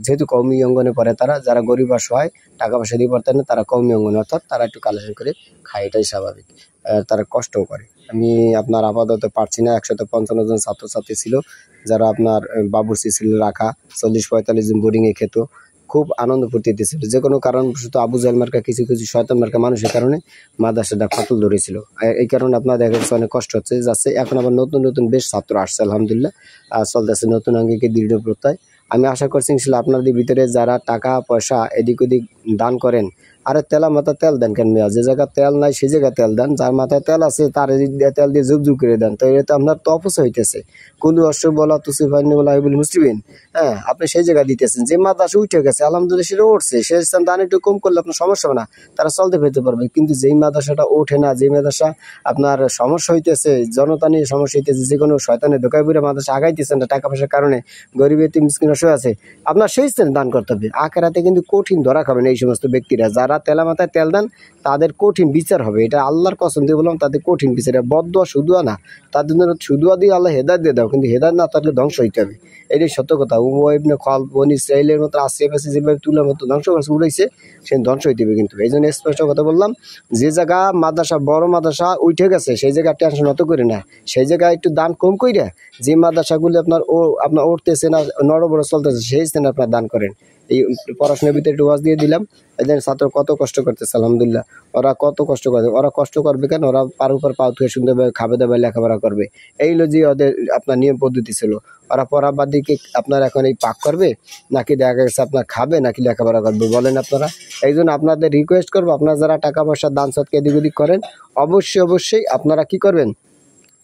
যেহেতু কওমি অঙ্গনে পড়ে তারা যারা গরিব অসহায় টাকা পয়সা দিয়ে পড়তে না তারা কওমি অঙ্গনে অর্থাৎ তারা একটু কালেকশন করে খায় এটাই স্বাভাবিক তারা কষ্টও করে আমি আপনার আপাতত পারছি না 155 জন ছাত্রছাত্রী ছিল যারা আপনার বাবুর্চি ছিল রাখা 40-45 জন বোর্ডিংয়ে খেত খুব আনন্দ ফুর্তিতে ছিল যে কোনো কারণবশত আবু জাহেল মার্কা কিছু শয়তান মার্কা মানুষের কারণে মাদ্রাসাটা ফাটল ধরেছিল এই কারণে আপনার দেখা যাচ্ছে অনেক কষ্ট হচ্ছে যাচ্ছে এখন আবার নতুন নতুন বেশ ছাত্র আসছে আলহামদুলিল্লাহ চলতেছে নতুন আঙ্গিকে দৃঢ় প্রত্যয় আমি আশা করছি ইনশাআল্লাহ আপনাদের ভিতরে যারা টাকা পয়সা এদিক ওদিক দান করেন আরে তেলা মাথা তেল দেন কেন মেয়া যে জায়গা তেল নাই সেই জায়গায় তেল দেন যার মাথায় তেল আছে তার তেল দিয়ে জুব করে দেন তো এটা আপনার তো অপচয় হইতেছে কুলু অশ্ব বলা তুসিফানি বলা বলে মুসলিমিন হ্যাঁ আপনি সেই জায়গায় দিতেছেন যে মাদ্রাসা উঠে গেছে আলহামদুলিল্লাহ সেটা উঠছে সে দান একটু কম করলে আপনার সমস্যা হবে না তারা চলতে ফেরতে পারবে কিন্তু যেই মাদ্রাসাটা ওঠে না যেই মাদ্রাসা আপনার সমস্যা হইতেছে জনতা নিয়ে সমস্যা হইতেছে যে কোনো শয়তানের ধোকায় বুড়ে মাদ্রাসা আগাইতেছেন না টাকা পয়সার কারণে গরিব এতিম মিসকিন অসহায় আছে আপনার সেই স্থানে দান করতে হবে আখেরাতে কিন্তু কঠিন ধরা খাবেন এই সমস্ত ব্যক্তিরা যারা তেলা মাথায় তেল দেন তাদের কঠিন বিচার হবে এটা আল্লাহর কসম দিয়ে বললাম তাদের কঠিন বিচার বদদোয়া শুধুয়া না তাদের জন্য শুধুয়া দিয়ে আল্লাহ হেদায়েত দিয়ে দাও কিন্তু হেদায়েত না তাহলে ধ্বংস হইতে হবে এটাই সত্য কথা ইবনে খালদ বনি ইসরাইলের মতো আশেপাশে যেভাবে তুলার মতো ধ্বংস করছে উড়াইছে সে ধ্বংস হইতে হবে কিন্তু এই জন্য স্পষ্ট কথা বললাম যে জায়গা মাদ্রাসা বড় মাদ্রাসা উঠে গেছে সেই জায়গায় টেনশন অত করে না সেই জায়গায় একটু দান কম কইরা যে মাদ্রাসাগুলি আপনার উঠতেছে না নড় বড় চলতেছে সেই স্থানে আপনার দান করেন এই পড়াশোনার ভিতরে একটু ওয়াজ দিয়ে দিলাম এদের ছাত্র কত কষ্ট করতেছে আলহামদুলিল্লাহ ওরা কত কষ্ট করে ওরা কষ্ট করবে কেন ওরা পার উপর পা ধুয়ে সুন্দরভাবে খাবে দাবে লেখাপড়া করবে এইগুলো যে ওদের আপনার নিয়ম পদ্ধতি ছিল ওরা পড়া বাদ দিয়ে আপনার এখন এই পাক করবে নাকি দেখা গেছে আপনার খাবে নাকি লেখাপড়া করবে বলেন আপনারা এই জন্য আপনাদের রিকোয়েস্ট করবো আপনারা যারা টাকা পয়সা দান সৎকা এদিক ওদিক করেন অবশ্যই আপনারা কি করবেন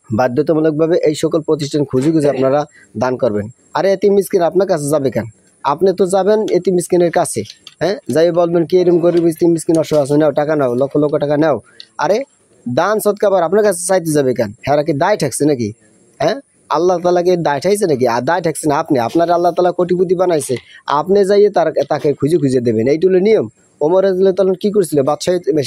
বাধ্যতামূলকভাবে এই সকল প্রতিষ্ঠান খুঁজে আপনারা দান করবেন আরে এতিম মিসকিন আপনার কাছে যাবে কেন আপনি তো যাবেন এতিম মিসকিনের কাছে হ্যাঁ যাই বলবেন কি এরকম গরিব মিসকিন অসহায় আছে, নাও টাকা নাও, লক্ষ লক্ষ টাকা নাও। আরে দান সৎকা আবার আপনার কাছে চাইতে যাবে কেন? হ্যাঁ কি দায় ঠেকছে নাকি? হ্যাঁ আল্লাহ তালাকে দায় ঠাইছে নাকি? আর দায় ঠেকছে না আপনি, আপনার আল্লাহ তালা কোটিপতি বানাইছে, আপনি যাইয়ে তাকে খুঁজে খুঁজে দেবেন, এইটুলো নিয়ম। ওমর রাদিয়াল্লাহু তাআলা কি করছিল?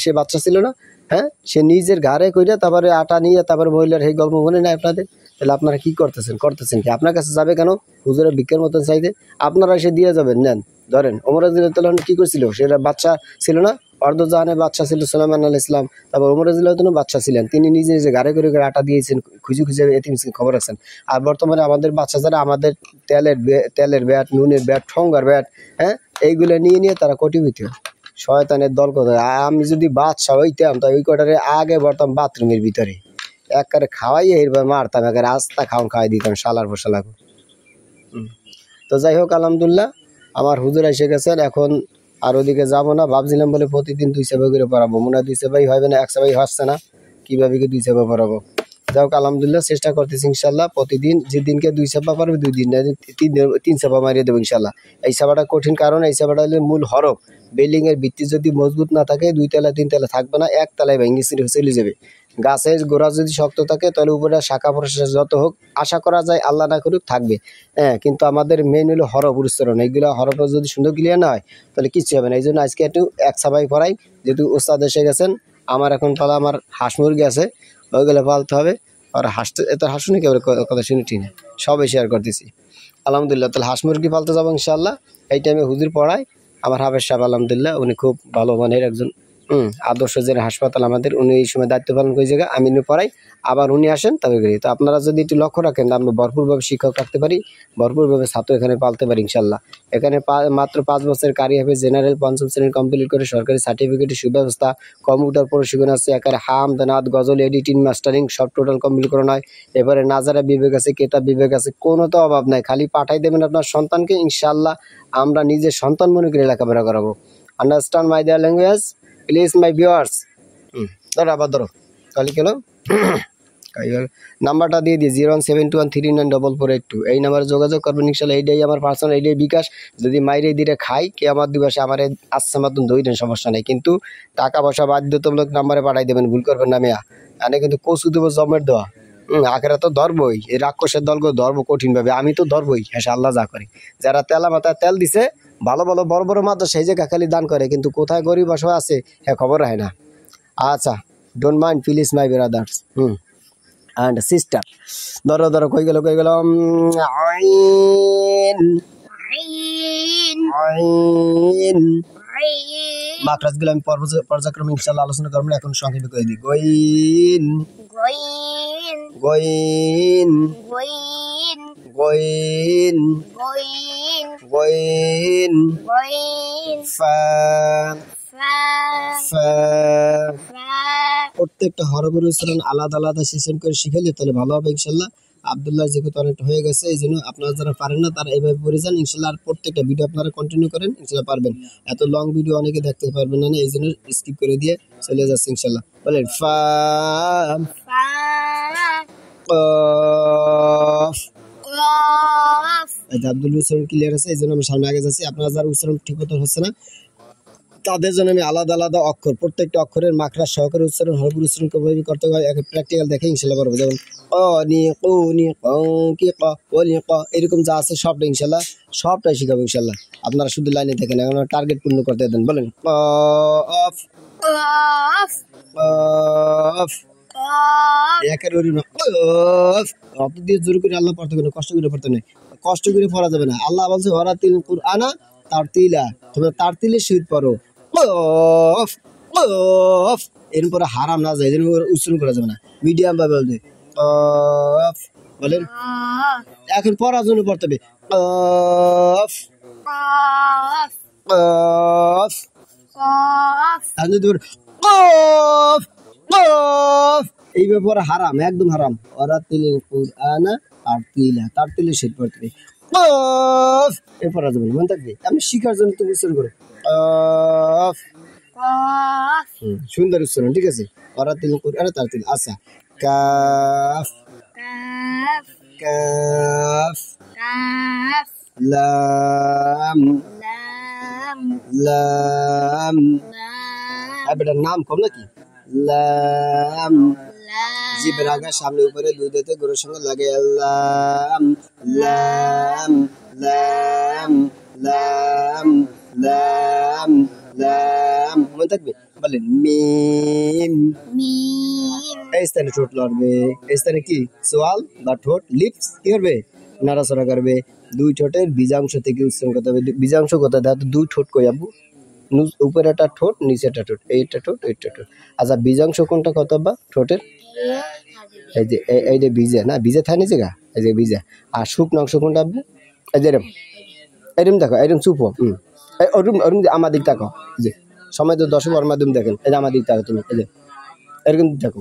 সে বাচ্চা ছিল না, হ্যাঁ সে নিজের ঘাড়ে কইরা তারপরে আটা নিয়ে তারপরে মহিলার এই গল্প মনে নাই আপনাদের? তাহলে আপনারা কি করতেছেন কি? আপনার কাছে যাবে কেন হুজুরের ভিক্ষার মতন চাইতে? আপনারা এসে দিয়ে যাবেন, নেন ধরেন। ওমর রাদিয়াল্লাহু তাআলা কি করছিল? সেটা বাচ্চা ছিল না, অর্ধজাহানের বাচ্চা ছিল সুলাইমান আলাইহিস সালাম। তারপর ওমর রাদিয়াল্লাহু তাআলা বাচ্চা ছিলেন, তিনি নিজে নিজে ঘাড়ে করে করে আটা দিয়েছেন, খুঁজে খুঁজে এতিম মিসকিন খবর আছেন। আর বর্তমানে আমাদের বাচ্চা যারা আমাদের তেলের ব্যাট, নুনের ব্যাট, ঠোঙ্গার ব্যাট, হ্যাঁ এইগুলো নিয়ে নিয়ে তারা কোটিপতি হয়। শয়তানের দল কোথায়! আমি যদি বাদশা হইতাম তো ওই কটারে আগে বলতাম বাথরুমের ভিতরে একবারে খাওয়াইয়ে এরপর মারতাম, একেবারে আস্তা খাওয়াই দিতাম শালার ফসলাকে। তো যাই হোক আলহামদুলিল্লাহ আমার হুজুর এসে গেছেন, এখন আর ওদিকে যাবো না। ভাবছিলাম বলে প্রতিদিন 2 সেবা করে পড়াবো, মনে হয় 2 সেবাই হবে না, 1 সেবাই হচ্ছে না, কীভাবে কি 2 সেবা পড়াবো। যাই হোক আলহামদুলিল্লাহ চেষ্টা করতেছি ইনশাল্লাহ প্রতিদিন, যেদিনকে 2 সেবা পারবে 2 দিন, 3 সেবা মারিয়ে দেবো ইনশাল্লাহ। এই সেবাটা কঠিন, কারণ এই সেবাটা হলে মূল হরফ। বিল্ডিং এর ভিত্তি যদি মজবুত না থাকে 2 তলা 3 তলা থাকবে না, 1 তলায় ভেঙে চলে যাবে। গাছের গোড়া যদি শক্ত থাকে তাহলে উপরে শাখা প্রশাখা যত হোক আশা করা যায় আল্লাহ না করুক থাকবে, হ্যাঁ। কিন্তু আমাদের মেইন হলো হরফ উচ্চারণ, এইগুলো হরফ যদি সুন্দর ক্লিয়ার না হয় তাহলে কিচ্ছু হবে না। এই জন্য আজকে একটু 1 সাবাই পড়াই, যেহেতু ওস্তাদ এসে গেছেন। আমার এখন পালা, আমার হাঁস মুরগি আছে, ওইগুলো পালতে হবে। আর হাসতে এত হাসুনি কেবল কথা শুনি ঠিক না, সবাই শেয়ার করতেছি আলহামদুলিল্লাহ। তাহলে হাঁস মুরগি পালতে যাবো ইনশাল্লাহ। এই টাইমে হুজুর পড়ায় আমার হাফেজ সাহেব, আলহামদুলিল্লাহ উনি খুব ভালো মানের একজন আদর্শ যে হাসপাতাল আমাদের, উনি এই সময় দায়িত্ব পালন করে জায়গা, আমি পড়াই, আবার উনি আসেন তবে করি। তো আপনারা যদি একটু লক্ষ্য রাখেন আমরা ভরপুরভাবে শিক্ষক রাখতে পারি, ভরপুরভাবে ছাত্র এখানে পালতে পারি ইনশাল্লাহ। এখানে মাত্র 5 বছরের কারি হাফেজ জেনারেল 5ম শ্রেণী কমপ্লিট করে সরকারি সার্টিফিকেটের সুব্যবস্থা, কম্পিউটার প্রশিক্ষণ আছে, একারে হামদ নাদ গজল এডিটিং মাস্টারিং সব টোটাল কমপ্লিট করা নয়। এবারে নাজারা বিভাগ আছে, কেতাব বিভাগ আছে, কোনো তো অভাব নাই। খালি পাঠাই দেবেন আপনার সন্তানকে, ইনশাল্লাহ আমরা নিজের সন্তান মনে করে লেখাপড়া করাবো। Understand my their language please my viewers. ধরো আবার ধরো, তাহলে কেন নাম্বারটা দিয়ে দিই 01721394482, এই নাম্বারে যোগাযোগ করবেন ইনশাল্লাহ। এইটাই আমার পার্সোনাল, এইটাই বিকাশ। যদি মাইরে দিলে খাই কে আমার দিবসে আমার আচ্ছা মতন ধরেন, সমস্যা নেই, কিন্তু টাকা পয়সা বাধ্যতামূলক নাম্বারে পাঠাই দেবেন, ভুল করবেন না মেয়া। এনে কিন্তু কচু দেবো জমের দেওয়া, আখেরা তো ধরবই, এই রাক্ষসের দলকে ধরবো কঠিনভাবে, আমি তো ধরবই, হ্যাঁ আল্লাহ যা করে। যারা তেলা মাথায় তেল দিছে ভালো ভালো বড় বড় মাদ্রাসা সেই জায়গা খালি দান করে, কিন্তু কোথায় গরিব অসহায় আছে হ্যাঁ খবর হয় না। আচ্ছা don't mind please my brothers and sister. ধরো ধরো কই গেল আইন عين আইন عين মাদ্রাসগুলো আমি পর্যায়ক্রমে ইনশাল্লাহ আলোচনা করবো না, এখন সংক্ষেপে করে দিই। গইন غين গইন غين গইন غين গইন غين ফা فا ফা। فا প্রত্যেকটা হরফের উচ্চারণ আলাদা আলাদা সেশন করে শিখাইলে তাহলে ভালো হবে ইনশাল্লাহ। আব্দুল্লাহ যেহেতু অনেকটা হয়ে গেছে, এই জন্য আপনারা যারা পারেন না তারা এইভাবে পড়ে যান ইনশাল্লাহ। আর প্রত্যেকটা ভিডিও আপনারা কন্টিনিউ করেন ইনশাল্লাহ পারবেন। এত লং ভিডিও অনেকে দেখতে পারবেন না, এই জন্য স্কিপ করে দিয়ে চলে যাচ্ছে ইনশাল্লাহ। বলেন ফা فا কফ। قاف আব্দুল্লাহ উচ্চারণ ক্লিয়ার আছে, এই জন্য আমি সামনে আগে যাচ্ছি। আপনারা যারা উচ্চারণ ঠিক মতো হচ্ছে না তাদের জন্য আমি আলাদা আলাদা অক্ষর, প্রত্যেকটা অক্ষরের মাত্রা সহকারে উচ্চারণ হরফ উচ্চারণ কিভাবে করতে হয় প্র্যাকটিক্যাল দেখে ইনশাল্লাহ পারবো। যেমন অ নি কু নি ক কি ক ও নি ক এরকম যা আছে সবটা ইনশাল্লাহ সবটাই শিখাবো ইনশাল্লাহ। আপনারা শুধু লাইনে দেখেন, এখন টার্গেট পূর্ণ করতে দেন। বলেন কফ قاف কফ قاف একের ওরি না কফ। অত দিয়ে জোর করে আল্লাহ পড়তে হবে না, কষ্ট করে পড়তে নেই, কষ্ট করে পড়া যাবে না। আল্লাহ বলছে ওরাতিল কুরআনা তারতিলা, তোমরা তারতিলের সহিত পড়ো। কফ কফ এরপরে হারাম না যায়, এরপর উচ্চারণ করা যাবে না, মিডিয়াম ভাবে বলতে কফ। বলেন قاف এখন পড়ার জন্য পড়তে হবে কফ قاف কফ। قاف আর যদি বলেন কফ কফ এই ব্যাপারে হারাম, একদম হারাম। ওরাতিল কুরআনা তারতিলা, তারতিলের সহিত পড়তে হবে কফ। এর পড়া যাবে না, মনে থাকবে। আপনি শিখার জন্য তো উচ্চারণ করে কফ। قاف সুন্দর উচ্চারণ, ঠিক আছে। ওরাতিল কুরআনা তারতিল। আচ্ছা কাফ كاف কাফ كاف লাম لام লাম লাম আর বেটার নাম কম নাকি লাম লাম জিবের আগে সামনে উপরে দুই দাঁতে গরুর সঙ্গে লাগে লাম লাম লাম লাম লাম লাম মনে থাকবে বলেন মিম মিম এই স্থানে ঠোঁট লড়বে এই স্থানে কি সোয়াল বা ঠোঁট লিপস কি করবে নাড়াচাড়া করবে দুই ঠোঁটের বীজাংশ থেকে উচ্চারণ করতে হবে বীজাংশ কোথায় দেখো দুই ঠোঁট কই আবু উপরে একটা ঠোঁট নিচে একটা ঠোঁট এইটা ঠোঁট এইটা ঠোঁট আচ্ছা বীজাংশ কোনটা কত বা ঠোঁটের এই যে এই যে বীজে না বীজে থাকে নিচে গা এই যে বীজে আর শুকনো অংশ কোনটা আবু এই যে এরম এরম দেখো এরম চুপ ওরম ওরম আমার দিক তাকো যে সময় তো দর্শক ওর মাধ্যমে দেখেন এই যে আমার দিক তাকো তুমি এই যে এরকম দেখো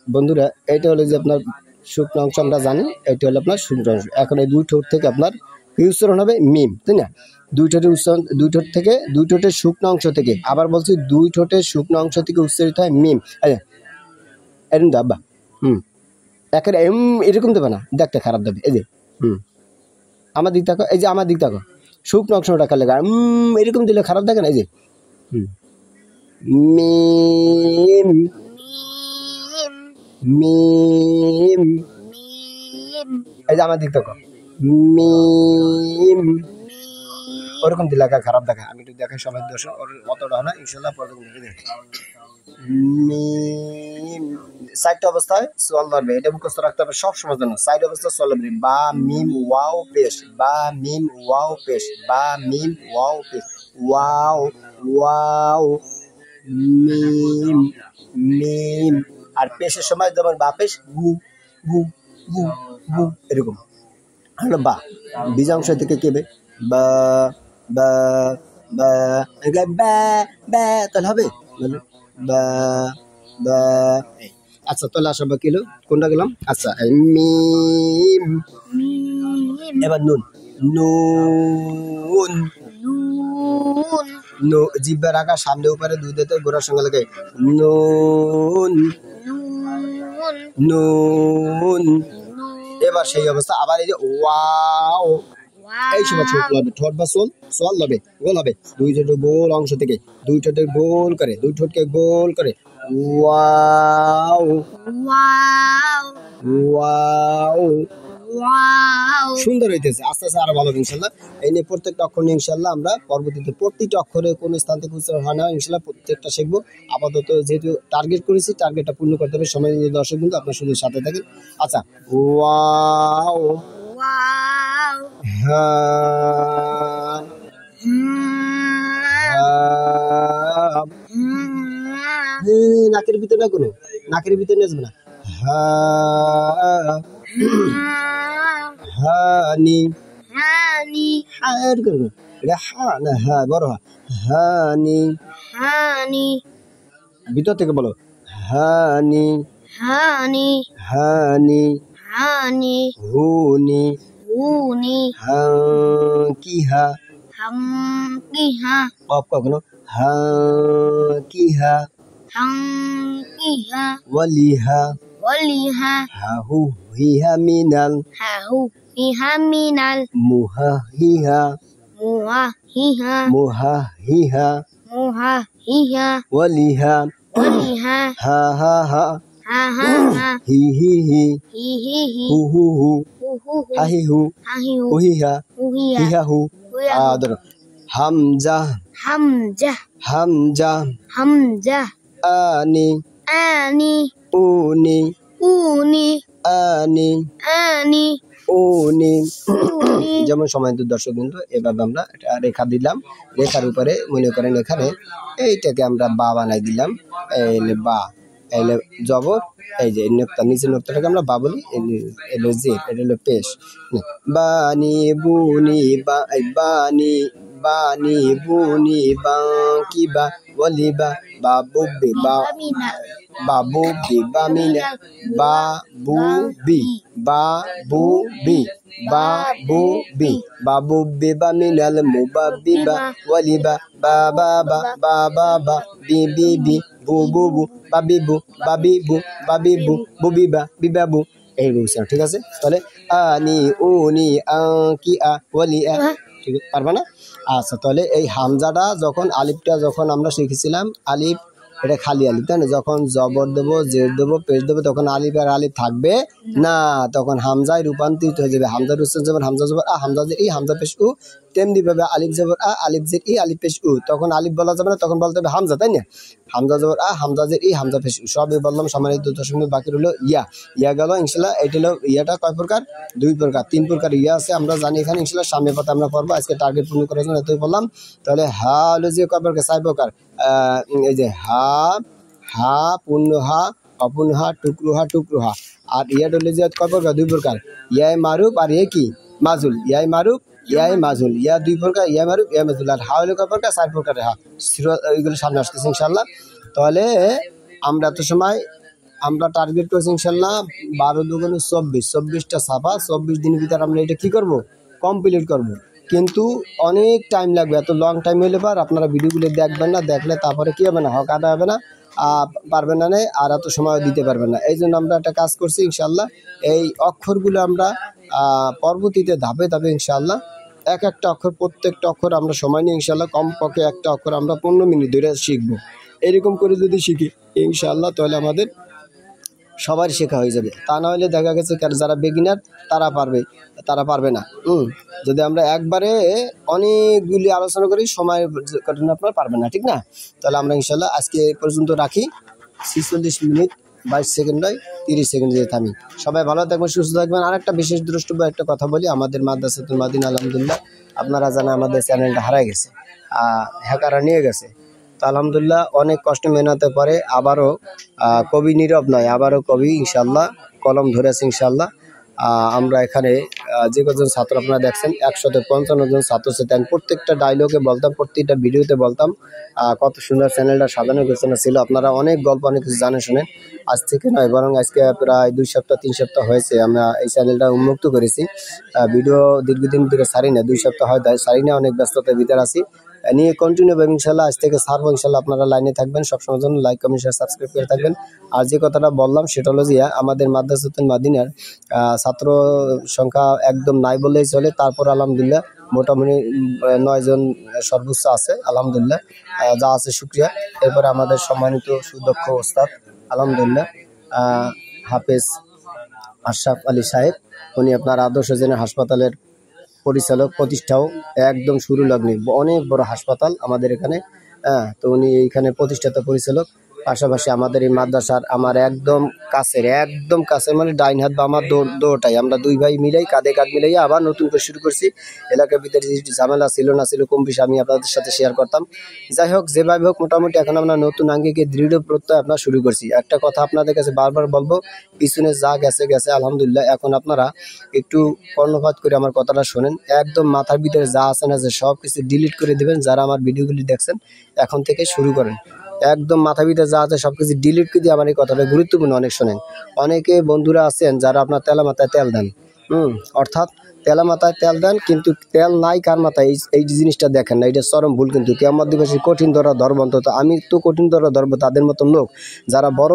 বন্ধুরা এটা হলো যে আপনার শুকনো অংশ আমরা জানি এটা হলো আপনার শুকনো অংশ এখন এই দুই ঠোঁট থেকে আপনার কি উচ্চারণ হবে মিম তাই না দুই ঠোঁটের উচ্চারণ দুই ঠোঁট থেকে দুই ঠোঁটের শুকনো অংশ থেকে আবার বলছি দুই ঠোঁটের শুকনো অংশ থেকে উচ্চারিত হয় মিম এরকম তো আব্বা একেবারে এরকম দেবে না দেখতে খারাপ দেবে এই যে আমার দিক থাকো এই যে আমার দিক থাকো শুকনো অংশটা কালে এরকম দিলে খারাপ দেখে না এই যে মিম মিম মিম মিম এই যে আমার দিক থাকো মিম ওরকম দিলে খারাপ দেখা আমি একটু দেখাই সময় দর্শক ওর অতটা না ইনশাল্লাহ প্রথম মিম সাইডটা অবস্থায় সোয়াল ধরবে এটা মুখস্থ রাখতে হবে সব সময় জন্য সাইড অবস্থা সোয়াল ধরবে বা মিম ওয়াও পেশ বা মিম ওয়াও পেশ বা মিম ওয়াও পেশ ওয়াও ওয়াও মিম মিম আর পেশের সময় যেমন বা পেশ গু গু গু গু এরকম হলো বা বীজাংশ থেকে কেবে বা বা বা বা বা তাহলে হবে বা বা আচ্ছা তাহলে আসা বা কিলো কোনটা গেলাম আচ্ছা মিম মিম এবার নুন নুন নুন নো জিব্বার আঁকা সামনে উপরে দুই দাঁতের গোড়ার সঙ্গে লাগে নুন নুন নুন নুন এবার সেই অবস্থা আবার এই যে ওয়াও এই সময় ঠোঁট লবে ঠোঁট বা সোয়াল লবে গোল হবে দুই ঠোঁটের গোল অংশ থেকে দুই ঠোঁটের গোল করে দুই ঠোঁটকে গোল করে ওয়াও ওয়াও ওয়াও ওয়াও সুন্দর হইতেছে আস্তে আস্তে আরো ভালো হবে ইনশাল্লাহ এই নিয়ে প্রত্যেকটা অক্ষর নিয়ে ইনশাল্লাহ আমরা পরবর্তীতে প্রতিটা অক্ষরে কোন স্থান থেকে উচ্চারণ হয় না ইনশাল্লাহ প্রত্যেকটা শিখবো আপাতত যেহেতু টার্গেট করেছি টার্গেটটা পূর্ণ করতে হবে সময় দর্শক কিন্তু আপনার শুধু সাথে থাকেন আচ্ছা ওয়াও ওয়াও হ্যাঁ নাকের ভিতরে না কোনো নাকের ভিতরে নিয়ে যাবে না হানি হানি হার করবো এটা হা না হ্যাঁ বড় হানি হানি ভিতর থেকে বলো হানি হানি হানি হানি হুনি হুনি কিহা হাম কিহা কপ কখনো কিহা হাম কিহা ওয়ালিহা ওয়ালিহা হাহু হিহা মিনাল হাহু ইহা মিনাল মুহা হিহা মুহা হিহা মুহা হিহা মুহা হিহা ওয়ালিহা ওয়ালিহা হা হা হা হা হা হা হি হি হি হি হি হি হু হু হু হু হু হু হাহি হু হাহি হু উহিহা উহিয়া হিহা হু হুয়া ধরো হামজা হামজা হামজা হামজা আনি আনি উনি উনি আনি আনি উনি উনি যেমন সময় দর্শক বিন্দু এভাবে আমরা একটা রেখা দিলাম রেখার উপরে মনে করেন এখানে এইটাকে আমরা বা বানাই দিলাম এলে বা এলে জবর এই যে নোক্তা নিচের নোক্তাটাকে আমরা বা বলি এলো যে এটা হলো পেশ বানি বুনি বা বানি বানি বুনি বা কি বা বলি বা বাবু বি বা মিনাল বাবু বি বা মিনা বাবু বি বাবু বি বাবু বি বাবু বি বা মিনাল মুবাবি বা ওয়ালি বা বা বা বা বা বা বি বি বি বু বু বু বাবি বু বাবি বু বাবি বু বুবি বা বিবাবু এই বলছে ঠিক আছে তাহলে আনি উনি কি আ ওয়ালি আ ঠিক পারবে না? আচ্ছা, তাহলে এই হামজাটা যখন আলিফটা যখন আমরা শিখেছিলাম, আলিফ এটা খালি আলিফ, তাই না? যখন জবর দেবো, জের দেবো, পেশ দেবো, তখন আলিফ আর আলিফ থাকবে না, তখন হামজায় রূপান্তরিত হয়ে যাবে। হামজার উচ্চারণ যেমন হামজা জবর আ, হামজা জের ই, হামজা পেশ উ, তেমনি ভাবে আলিফ জবর আ, আলিফ জের ই, আলিফ পেশ উ, তখন আলিফ বলা যাবে না, তখন বলতে হবে হামজা, তাই না? হামজা জবর আ, হামজা জের ই, হামজা পেশ উ, সবই বললাম। সম্মানিত দর্শক, বাকি রইল ইয়া। ইয়া গেল ইনশাল্লাহ। এটা হলো ইয়াটা কয় প্রকার? 2 প্রকার, 3 প্রকার ইয়া আছে, আমরা জানি এখানে ইনশাল্লাহ সামনে পাতা আমরা পড়বো। আজকে টার্গেট পূর্ণ করার জন্য এতই বললাম। তাহলে হা হলো যে কয় প্রকার? 4 প্রকার। এই যে হা, হা পূর্ণ হা, অপূর্ণ হা, টুকরো হা, টুকরো হা। আর ইয়া হলো যে কয় প্রকার? 2 প্রকার। ইয়াই মারুফ আর ইয়ে কি? মাজুল। ইয়াই মারুফ, ইয়াই মাজুল, ইয়া 2 প্রকার, ইয়া মারুফ, ইয়া মাজুল। আর হা হলো কয় প্রকার? 4 প্রকারের হা। এইগুলো সামনে আসতেছে ইনশাল্লাহ। তাহলে আমরা এত সময় আমরা টার্গেট করছি ইনশাল্লাহ 12 দুগুণে 24, 24টা ছাপা, 24 দিনের ভিতরে আমরা এটা কি করব? কমপ্লিট করব। কিন্তু অনেক টাইম লাগবে, এত লং টাইম হইলে পার আপনারা ভিডিওগুলো দেখবেন না, দেখলে তারপরে কি হবে না, হক আদা হবে না, পারবেন না, আর এত সময় দিতে পারবেন না। এই জন্য আমরা একটা কাজ করছি ইনশাল্লাহ, এই অক্ষরগুলো আমরা পরবর্তীতে ধাপে ধাপে ইনশাল্লাহ এক একটা অক্ষর, প্রত্যেকটা অক্ষর আমরা সময় নিয়ে ইনশাল্লাহ কমপক্ষে একটা অক্ষর আমরা 15 মিনিট ধরে শিখবো। এরকম করে যদি শিখি ইনশাল্লাহ, তাহলে আমাদের সবার শেখা হয়ে যাবে। তা না হলে দেখা গেছে যারা বিগিনার তারা পারবে, তারা পারবে না। যদি আমরা একবারে অনেকগুলি আলোচনা করি, সময় কাটানো আপনারা পারবেন না, ঠিক না? তাহলে আমরা ইনশাল্লাহ আজকে পর্যন্ত রাখি। 46 মিনিট 22 সেকেন্ড নয়, 30 সেকেন্ড দিয়ে থামি। সবাই ভালো থাকবেন, সুস্থ থাকবেন। আর একটা বিশেষ দ্রষ্টব্য একটা কথা বলি, আমাদের মাদ্রাসাতুল মাদিনা আলহামদুলিল্লাহ, আপনারা জানেন আমাদের চ্যানেলটা হারাই গেছে, হ্যাকাররা নিয়ে গেছে। তো আলহামদুলিল্লাহ অনেক কষ্ট মেহনতের পরে আবারও কবি নীরব নয়, আবারও কবি ইনশাল্লাহ কলম ধরেছে ইনশাল্লাহ। আমরা এখানে যে কজন ছাত্র আপনারা দেখছেন, 155 জন ছাত্রছাত্রী। আমি প্রত্যেকটা ডায়লগে বলতাম, প্রত্যেকটা ভিডিওতে বলতাম কত সুন্দর চ্যানেলটা সাজানো গোছানো ছিল। আপনারা অনেক গল্প, অনেক কিছু জানে শোনেন। আজ থেকে নয়, বরং আজকে প্রায় 2 সপ্তাহ 3 সপ্তাহ হয়েছে আমরা এই চ্যানেলটা উন্মুক্ত করেছি। ভিডিও দীর্ঘদিন ধরে সারি না, 2 সপ্তাহ হয় সারি না, অনেক ব্যস্ততার ভিতরে আছি। নিয়ে কন্টিনিউ হবে ইনশাল্লাহ। আজ থেকে ছাড়বো ইনশাল্লাহ। আপনারা লাইনে থাকবেন, সবসময়ের জন্য লাইক, কমেন্ট, শেয়ার, সাবস্ক্রাইব করে থাকবেন। আর যে কথাটা বললাম সেটা হলো যে আমাদের মাদ্রাসাতুল মাদিনার ছাত্র সংখ্যা একদম নাই বললেই চলে। তারপর আলহামদুলিল্লাহ মোটামুটি 9 জন সর্বোচ্চ আছে আলহামদুলিল্লাহ, যা আছে শুকরিয়া। এরপরে আমাদের সম্মানিত সুদক্ষ ওস্তাদ আলহামদুলিল্লাহ হাফেজ আশরাফ আলী সাহেব, উনি আপনার আদর্শ জেনারেল হাসপাতালের পরিচালক, প্রতিষ্ঠাও একদম শুরু লগ্নে, অনেক বড় হাসপাতাল আমাদের এখানে। তো উনি এইখানে প্রতিষ্ঠাতা পরিচালক। পাশাপাশি আমাদের এই মাদ্রাসার আমার একদম কাছের মানে ডাইন হাত বা আমার দৌড়টাই, আমরা 2 ভাই মিলাই কাঁধে কাঁধ মিলাই আবার নতুন করে শুরু করছি। এলাকার ভিতরে যে ঝামেলা ছিল না ছিল কম বেশি আমি আপনাদের সাথে শেয়ার করতাম। যাই হোক, যেভাবে হোক মোটামুটি এখন আমরা নতুন আঙ্গিকে দৃঢ় প্রত্যয় আপনার শুরু করছি। একটা কথা আপনাদের কাছে বারবার বলবো, পিছনে যা গেছে গেছে আলহামদুলিল্লাহ। এখন আপনারা একটু কর্ণপাত করে আমার কথাটা শোনেন, একদম মাথার ভিতরে যা আছে না যে সব কিছু ডিলিট করে দেবেন। যারা আমার ভিডিওগুলি দেখছেন এখন থেকে শুরু করেন, একদম মাথা ভিতরে যা আছে সবকিছু ডিলিট করে দিয়ে আমার এই কথাটা গুরুত্বপূর্ণ অনেক শোনেন। অনেকে বন্ধুরা আছেন যারা আপনার তেলা মাথায় তেল দেন, অর্থাৎ তেলা মাথায় তেল দেন, কিন্তু তেল নাই কার মাথায়, এই জিনিসটা দেখেন না। এটা চরম ভুল। কিন্তু কিয়ামত দিবসে কঠিন ধরা ধরব, অন্তত আমি তো কঠিন ধরা ধরবো তাদের মতন লোক যারা বড়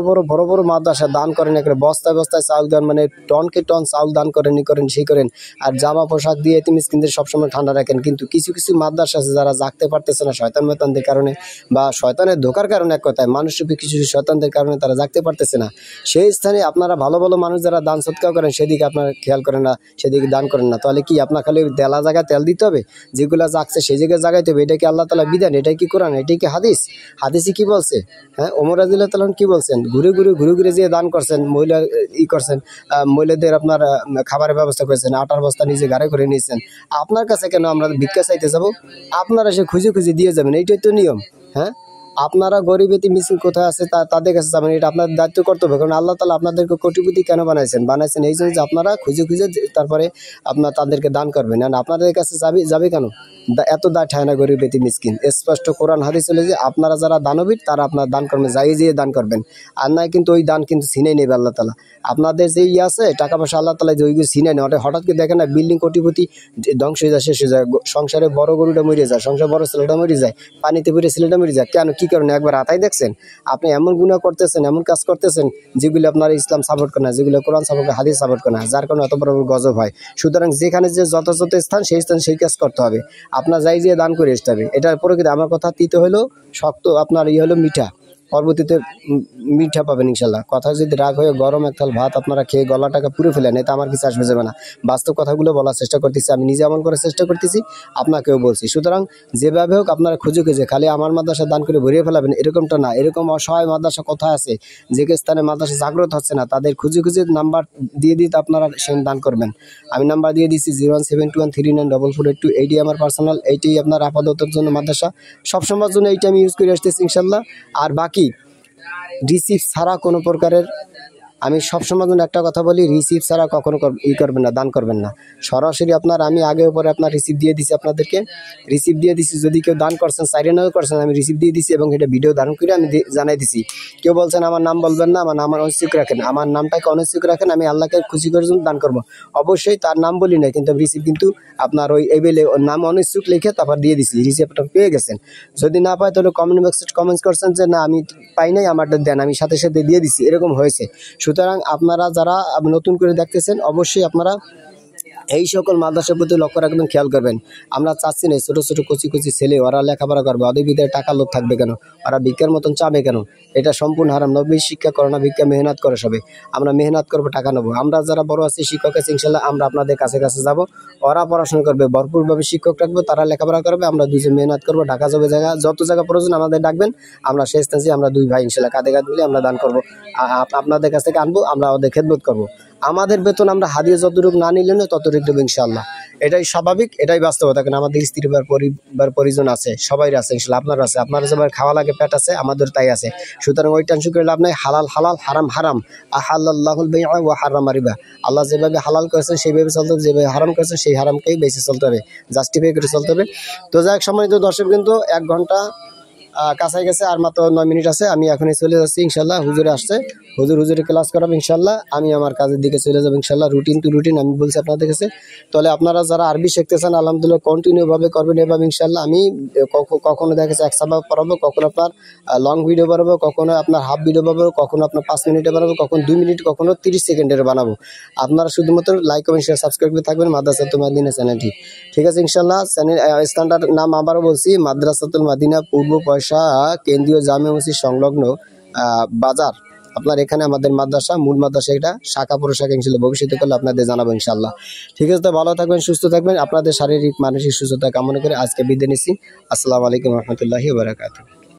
বড় মাদ্রাসা দান করেন, একটা বস্তায় বস্তায় চাউল দেন, মানে টনকে টন চাউল দান করেন, সেই করেন, আর জামা পোশাক দিয়ে এতিম মিসকিনদের সবসময় ঠান্ডা রাখেন। কিন্তু কিছু কিছু মাদ্রাসা আছে যারা জাগতে পারতেছে না শয়তান মেতানদের কারণে, বা শয়তানের ধোকার কারণে, এক কথায় মানুষরূপী কিছু শয়তানদের কারণে তারা জাগতে পারতেছে না। সেই স্থানে আপনারা ভালো মানুষ যারা দান সৎকার করেন সেদিকে আপনারা খেয়াল করেন না, সেদিকে দান করেন না। তাহলে কি আপনার খালি তেলা জায়গায় তেল দিতে হবে? যেগুলো জাগছে সেই জায়গায় জাগাইতে হবে। এটা কি আল্লাহ তাআলা বিধান? এটাই কি কোরআন? এটাই কি হাদিস? হাদিসে কি বলছে? ওমর রাদিয়াল্লাহু তাআলা কি বলছেন? ঘুরে ঘুরে যে দান করছেন, মহিলা করছেন, মহিলাদের আপনার খাবারের ব্যবস্থা করেছেন, আটার বস্তা নিজে ঘাড়ে করে নিয়েছেন। আপনার কাছে কেন আমরা ভিক্ষা চাইতে যাবো? আপনারা সে খুঁজে দিয়ে যাবেন, এইটাই তো নিয়ম। আপনারা গরিব এতিম মিসকিন কোথায় আছে তাদের কাছে যাবেন, এটা আপনাদের দায়িত্ব কর্তব্য। কারণ আল্লাহ তাআলা আপনাদেরকে কোটিপতি কেন বানাইছেন এই জন্য যে আপনারা খুঁজে তারপরে আপনার তাদেরকে দান করবেন। আর আপনাদের কাছে যাবে কেন? এত দা ঠায়না গরিব বেতি মিসকিন। স্পষ্ট কোরআন হাদিস হলে যে আপনারা যারা দানবীর তারা আপনার দান করবেন, যাই যেয়ে দান করবেন, আর নয় কিন্তু ওই দান কিন্তু ছিনাই নেবে আল্লাহ তালা। আপনাদের যে আছে টাকা পয়সা আল্লাহ তালা যে ওইগুলো ছিনাই নেয়, হঠাৎ করে দেখেন না বিল্ডিং কোটিপতি ধ্বংস হয়ে যায়, শেষ হয়ে যায়, সংসারে বড় গরুটা মরে যায়, সংসারে বড় ছেলেটা মরে যায়, পানিতে পড়ে ছেলেটা মরে যায়, কেন কি কারণে একবার হাতাই দেখছেন? আপনি এমন গুনাহ করতেছেন, এমন কাজ করতেছেন যেগুলো আপনার ইসলাম সাপোর্ট করে না, যেগুলো কোরআন সাপোর্ট করে, হাদিস সাপোর্ট করে না, যার কারণে এত বড় বড় গজব হয়। সুতরাং যেখানে যে যথাযথ স্থান সেই স্থান সেই কাজ করতে হবে, আপনার যাই যে দান করে আসতে হবে। এটার প্রকৃতি আমার কথা তিতে হলো শক্ত, আপনার হলো মিঠা, পরবর্তীতে মিঠা পাবেন ইনশাল্লাহ। কথা যদি রাগ হয়ে গরম এক থাল ভাত আপনারা খেয়ে গলাটাকে পুরো ফেলেন, এতে আমার কিছু আসবে যাবে না। বাস্তব কথাগুলো বলার চেষ্টা করতেছি, আমি নিজে আমল করার চেষ্টা করতেছি, আপনাকেও বলছি। সুতরাং যেভাবে হোক আপনারা খুঁজে খুঁজে খালি আমার মাদ্রাসা দান করে ভরিয়ে ফেলাবেন এরকমটা না। এরকম অসহায় মাদ্রাসা কোথায় আছে, যে স্থানে মাদ্রাসা জাগ্রত হচ্ছে না, তাদের খুঁজে খুঁজে নাম্বার দিয়ে দিতে আপনারা সে দান করবেন। আমি নাম্বার দিয়ে দিচ্ছি 01721394482, এইটি আমার পার্সোনাল, এইটাই আপনার আপাততের জন্য মাদ্রাসা সবসময়ের জন্য এইটা আমি ইউজ করে আসতেছি ইনশাল্লাহ। আর বাকি রিসিভ ছাড়া কোনো প্রকারের, আমি সবসময় জন্য একটা কথা বলি, রিসিভ ছাড়া কখনো করবেন না, দান করবেন না। সরাসরি আপনার আমি আগে উপরে আপনার রিসিভ দিয়ে দিছি, আপনাদেরকে রিসিভ দিয়ে দিছি। যদি কেউ দান করছেন সাইরেনাও করছেন, আমি রিসিভ দিয়ে দিছি এবং এটা ভিডিও ধারণ করে আমি জানাই দিছি। কেউ বলছেন আমার নাম বলবেন না, আমার নাম অনিশ্চিত রাখেন, আমার নামটাকে অনিশ্চিত রাখেন, আমি আল্লাহকে খুশি করার জন্য দান করবো। অবশ্যই তার নাম বলি না, কিন্তু রিসিভ কিন্তু আপনার ওই এবেলে নাম অনিশ্চিত লিখে তারপর দিয়ে দিছি, রিসিপ্টটা পেয়ে গেছেন। যদি না পায় তাহলে কমেন্ট বক্সে কমেন্টস করছেন যে না আমি পাই নাই, আমারটা দেন, আমি সাথে সাথে দিয়ে দিছি, এরকম হয়েছে। সুতরাং আপনারা যারা নতুন করে দেখতেছেন অবশ্যই আপনারা এই সকল মাদ্রাসার প্রতি লক্ষ্য রাখবেন, খেয়াল করবেন। আমরা চাচ্ছি না ছোটো ছোটো কচি কচি ছেলে ওরা লেখাপড়া করবে, ওদের ভিতরে টাকা লোভ থাকবে কেন, ওরা ভিক্ষার মতন চাবে কেন? এটা সম্পূর্ণ হারাম। নবী শিক্ষা করো না ভিক্ষা, মেহনত করে সবে। আমরা মেহনত করবো, টাকা নেবো। আমরা যারা বড় আছি শিক্ষক আছে ইনশাল্লাহ, আমরা আপনাদের কাছে কাছে যাব, ওরা পড়াশোনা করবে, ভরপুরভাবে শিক্ষক রাখবে, তারা লেখাপড়া করবে, আমরা দুজন মেহনত করবো, ঢাকা যাবে, জায়গা যত জায়গা প্রয়োজন আমাদের ডাকবেন, আমরা শেষ স্থানে আমরা দুই ভাই ইনশাল্লাহ কাঁধে কাঁধ মিলে আমরা দান করবো, আপনাদের কাছ থেকে আনবো, আমরা ওদের খেদমত করবো। আমাদের বেতন আমরা হাদিয়া যতটুকু না নিলে না ততটুকু দেবো ইনশাল্লাহ। এটাই স্বাভাবিক, এটাই বাস্তবতা। কারণ আমাদের স্ত্রী পরিবার পরিজন আছে, সবাই আছে ইনশাল্লাহ, আপনার আছে, আপনার যেবার খাওয়া লাগে পেট আছে, আমাদের তাই আছে। সুতরাং ওই টেনশন করে লাভ নাই। হালাল হালাল, হারাম হারাম। আহাল্লাহুল বাইআ ওয়া হারামা রিবা। আল্লাহ যেভাবে হালাল করেছেন সেইভাবে চলতে হবে, যেভাবে হারাম করেছেন সেই হারামকেই বেঁচে চলতে হবে, জাস্টিফাই করে চলতে হবে। তো যাই হোক সম্মানিত দর্শক, কিন্তু 1 ঘন্টা কাছাই গেছে, আর মাত্র 9 মিনিট আছে। আমি এখনই চলে যাচ্ছি ইনশাল্লাহ, হুজুরে আসছে, হুজুরে ক্লাস করাবো ইনশাল্লাহ। আমি আমার কাজের দিকে চলে যাবো ইনশাল্লাহ, রুটিন টু রুটিন আমি বলছি আপনাদের কাছে। তাহলে আপনারা যারা আরবি শিখতেছেন আলহামদুলিল্লাহ কন্টিনিউ ভাবে করবেন এভাবে ইনশাল্লাহ। আমি কখনো দেখা গেছে 1 সাবাক পড়াবো, কখনো আপনার লং ভিডিও বানাবো, কখনো আপনার হাফ ভিডিও বানাবো, কখনো আপনার 5 মিনিটে বানাবো, কখনো 2 মিনিট, কখনো 30 সেকেন্ডের বানাবো। আপনারা শুধুমাত্র লাইক কমেন্ট শেয়ার সাবস্ক্রাইব করে থাকবেন মাদ্রাসাতুল মাদিনা চ্যানেলটি, ঠিক আছে ইনশাল্লাহ। চ্যানেল স্থানটার নাম আবারও বলছি, মাদ্রাসাতুল মাদিনা, পূর্ব পয়সা কেন্দ্রীয় জামে মসজিদ সংলগ্ন বাজার। আপনার এখানে আমাদের মাদ্রাসা, মূল মাদ্রাসা, এটা শাখা প্রশাখা ইনশাল্লাহ ভবিষ্যতে করলে আপনাদের জানাবো ইনশাল্লাহ। ঠিক আছে, তো ভালো থাকবেন, সুস্থ থাকবেন, আপনাদের শারীরিক মানসিক সুস্থতা কামনা করে আজকে বিদায় নিচ্ছি। আসসালামু আলাইকুম রহমতুল্লাহি ওয়া বারাকাতুহু।